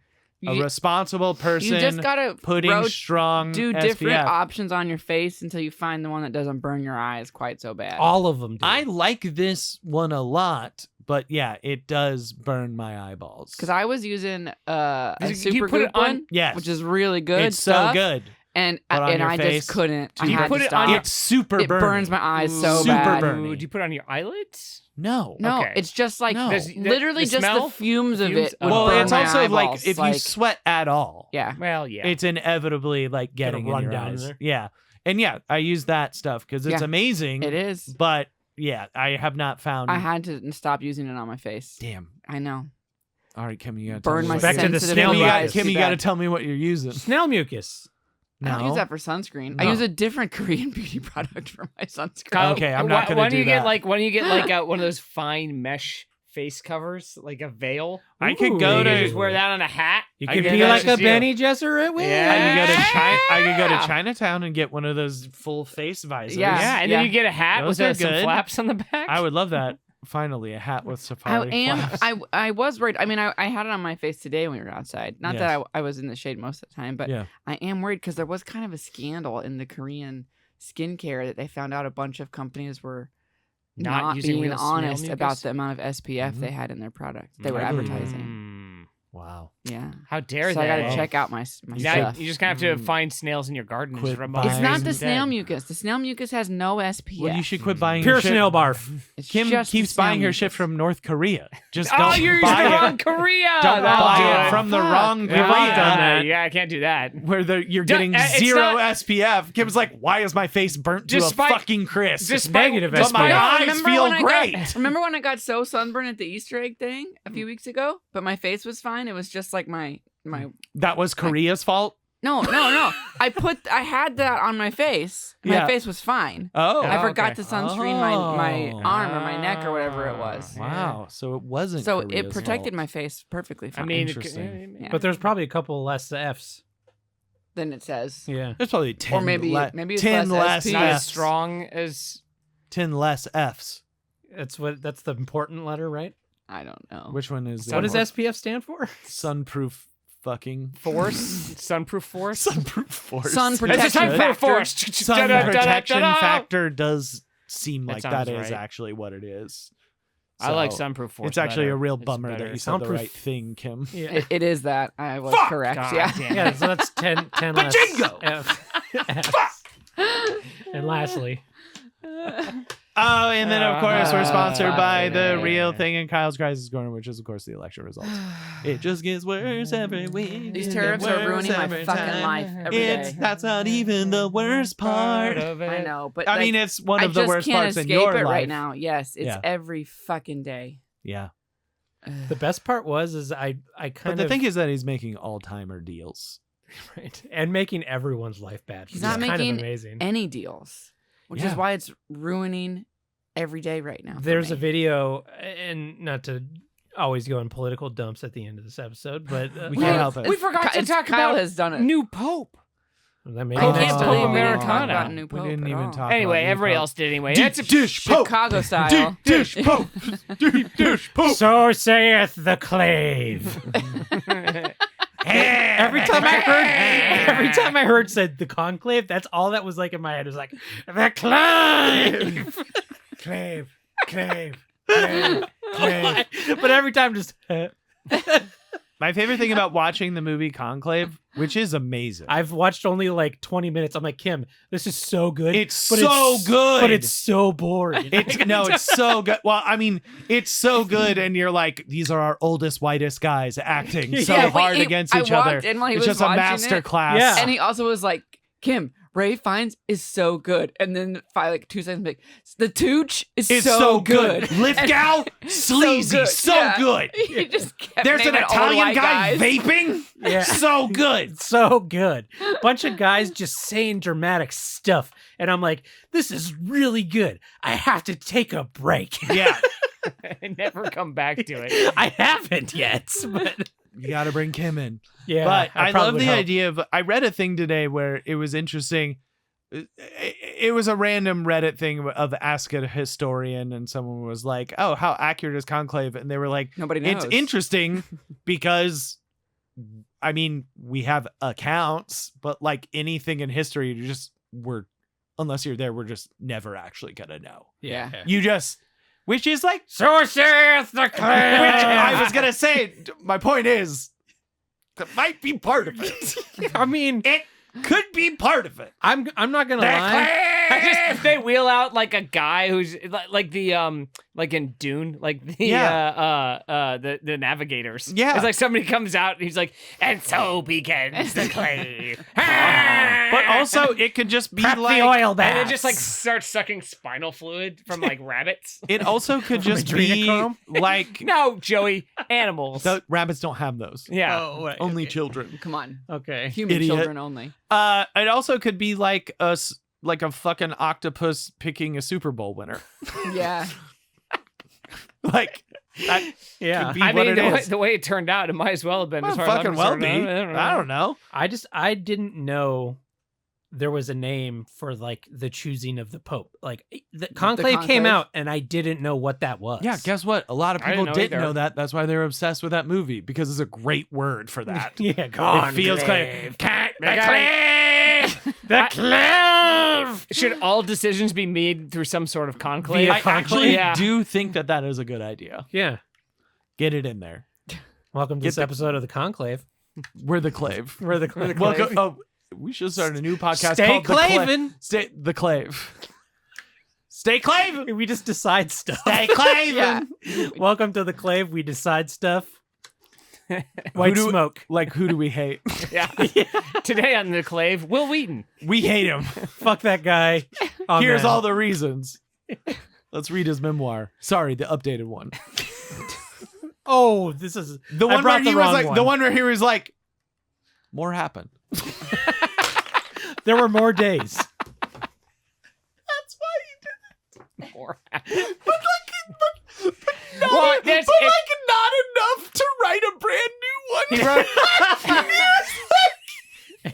a You- responsible person You just gotta putting strong do SPF. different options on your face until you find the one that doesn't burn your eyes quite so bad. All of them do. I like this one a lot But yeah, it does burn my eyeballs. Because I was using a Do you super put it good on- one, Yes. which is really good. It's so stuff, good. and But on your I face? just couldn't. Do I you had put to it stop. on your- It's super It burny. burns my eyes so Super bad. burny. Ooh, do you put it on your eyelids? No. No, Okay. it's just like No. literally The just smell? the fumes of Fumes? it. Would Well, burn it's my also like eyeballs. if you sweat at all, yeah, Well, yeah. it's inevitably like getting run in your down eyes. there. Yeah. And yeah, I use that stuff because it's Yeah. amazing. it is. But yeah, I have not found. I had to stop using it on my face. Damn. I know. All right, Kim, you gotta Burn tell my me Back what to the sensitive snail Kim, you blue got, eyes Kim, too you got to bad. tell me what you're using. Snail mucus. I don't No. use that for sunscreen. No. I use a different Korean beauty product for my sunscreen. Kyle, Okay, I'm not why gonna don't you do get that. like one of those fine mesh face covers, like a veil? I could Ooh. go You to. can just wear that on a hat. You I could could be go like to a you. Benny Gesserit. Yeah. I could go to China. I could go to Yeah. Chinatown and get one of those full face visors. Yeah. Yeah, and Yeah. then you get a hat Those with are some good. flaps on the back. I would love that. Finally, a hat with I safari am. flaps. I was worried. I mean, I had it on my face today when we were outside. Not that Yes. I was in the shade most of the time, but Yeah. I am worried because there was kind of a scandal in the Korean skincare that they found out a bunch of companies were Not not using being real snail honest about mucus? the amount of SPF they had in their product. They were I believe it. advertising. Mm. Wow. Yeah. How dare So they? I got to check out my Now stuff. you just kind of have to find snails in your garden and Quit just rub 'em on buying- It's your not face the instead. snail mucus. The snail mucus has no SPF. Well, you should quit buying Pure your shit. snail barf. It's Kim just the keeps snail buying her mucus. shit from North Korea. Just Oh, don't you're buy the it. wrong Korea. Don't That'll buy do it from the Fuck. wrong We've Korea. all done that. Yeah, I can't do that. Where you're Don't- getting it's zero not- SPF. Kim's like, why is my face burnt to Despite- a fucking crisp? Negative but my SPF. eyes Remember feel when I great. Remember when I got so sunburned at the Easter egg thing a few weeks ago? But my face was fine. It was just like my That was Korea's fault? no. I had that on my face. My Yeah. face was fine. Oh. I Oh, forgot okay. to sunscreen my Oh. arm or my neck or whatever it was. Wow. So it wasn't So Korea's it protected fault. my face perfectly I fine. mean, Interesting. Yeah. But there's probably a couple less F's. Then it says. Yeah. There's probably 10 Or maybe maybe it's 10 less less SP. not as Fs. strong as 10 less Fs. That's the important letter, right? I don't know. Which one is the What does other SPF stand for? one? Sunproof fucking force, sunproof force. sunproof force. Sun It's a protection sunproof factor. force. Sun protection factor does seem That like sounds that is right. actually what it is. I like So, sunproof force. It's actually better. a real It's bummer better. that you said the Soundproof. right thing, Kim. Yeah. It is that. I was Fuck! correct. God Yeah. damn. Yeah, so that's 10 less Pachinko! F's. And lastly, Oh, and then of course we're sponsored by the yeah. real thing in Kyle's Crisis Corner, which is of course the election results. It just gets worse every week. These It tariffs gets are worse ruining my every fucking time. life every day. That's not even the worst part. I know, but I like, mean, it's one I of the just worst can't parts escape in your it life. right now. Yes, it's Yeah. every fucking day. Yeah, the best part was I but kind the of thing is that he's making all-timer deals. right, and making everyone's life bad. He's which not is kind making of amazing. Any deals, which Yeah. is why it's ruining every day right now. for There's a me. video, and not to always go in political dumps at the end of this episode, but We can't help it. We forgot to It's- talk Kyle about has done it. new pope. that may I be can't next believe time. we didn't talk Americana. about new We pope didn't at even all. talk. Anyway, about everybody New else did anyway. Deep It's a dish pope. Chicago style. Deep dish pope. Deep dish pope. So saith the clave. Every time I heard said the conclave, that's all that was like in my head. It was like the clave, clave, clave, clave, clave. But every time just My favorite thing about watching the movie Conclave, which is amazing. I've watched only like 20 minutes. I'm like, Kim, this is so good. It's but so good. but it's so boring. It's so good. Well, I mean, it's so good, and you're like, these are our oldest, whitest guys acting so Yeah, hard wait, against I each other. walked in while he It's was just a watching master it. class. Yeah. And he also was like, Kim, Ray Fiennes is so good. And then like 2 seconds, like, the Tooch is It's so good. Lithgow, sleazy, so Yeah. good. He just kept There's an naming old Italian white guy guys. vaping. Yeah. So good. so good. Bunch of guys just saying dramatic stuff. And I'm like, this is really good. I have to take a break. Yeah. never come back to it. I haven't yet. But You got to bring Kim in. yeah. But I love probably the would help. idea of. I read a thing today where it was interesting. It was a random Reddit thing of ask a historian, and someone was like, "Oh, how accurate is Conclave?" And they were like, Nobody knows. "It's interesting because, I mean, we have accounts, but like anything in history, unless you're there, we're just never actually gonna know. Yeah. You just which is like, So saith the which I was gonna say. My point is, that might be part of it. I mean, It could be part of it. I'm not gonna lie. If they wheel out like a guy who's like the like in Dune, like the the navigators. Yeah. It's like somebody comes out and he's like, and so begins the clave. But also, it could just be Prep like the oil and bath. it just like starts sucking spinal fluid from like rabbits. It also could just be adrenochrome? like No, Joey, animals. the rabbits don't have those. Yeah. Only children. Come on. Okay. Human Idiot. children only. It also could be like like a fucking octopus picking a Super Bowl winner. Yeah. Like that Yeah. could be I what mean, it is. the way it turned out, it might as well have been. Well, as far as I'm fucking well be. concerned. I don't know. I didn't know there was a name for like the choosing of the Pope. Like the conclave came conclave? out and I didn't know what that was. Yeah, guess what? A lot of I didn't people know didn't either. know that. That's why they're obsessed with that movie because it's a great word for that. Yeah, It feels conclave. The clave. Should all decisions be made through some sort of conclave? Via I actually Yeah. do think that is a good idea. Yeah. Get it in there. Welcome to Get this the- episode of the Conclave. We're the clave. We're the Clave. Welcome. Oh, we should start a new podcast Stay called clavin'. Stay the clave. Stay clave. We just decide stuff. Stay clavin'. Yeah. Welcome to the Clave. We decide stuff. White do- smoke. Like, who do we hate? Yeah. Today on the clave, Will Wheaton. We hate him. Fuck that guy. Here's all the reasons. Let's read his memoir. Sorry, the updated one. Oh, this is The I one brought where the he was wrong like, one. the one where he was like, more happened. There were more days. That's why he did Or- it. Well, that's- but it- like not enough to write a brand new one. He wrote-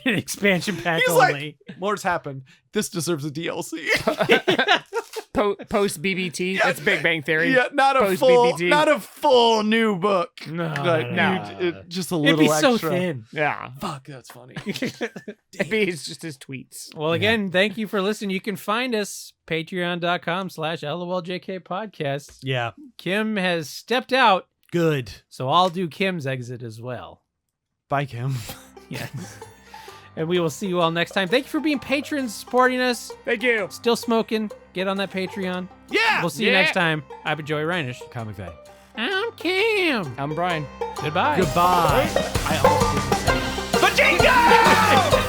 An expansion pack He's like, only. More's happened. This deserves a DLC. Post BBT. That's Big Bang Theory. Yeah, not a Post full, BBT. not a full new book. No, Like, no. just a It'd little be extra. so thin. Yeah. Fuck, that's funny. It's just his tweets. Well, again, thank you for listening. You can find us patreon.com/LOLJK podcast. Yeah, Kim has stepped out, good. so I'll do Kim's exit as well. Bye, Kim. Yes. And we will see you all next time. Thank you for being patrons, supporting us. Thank you. Still smoking. Get on that Patreon. Yeah. We'll see you Yeah. next time. I've been Joey Reinish. Comic Bay. I'm Kim. I'm Brian. Goodbye. Goodbye. I almost didn't say it. Vajingo!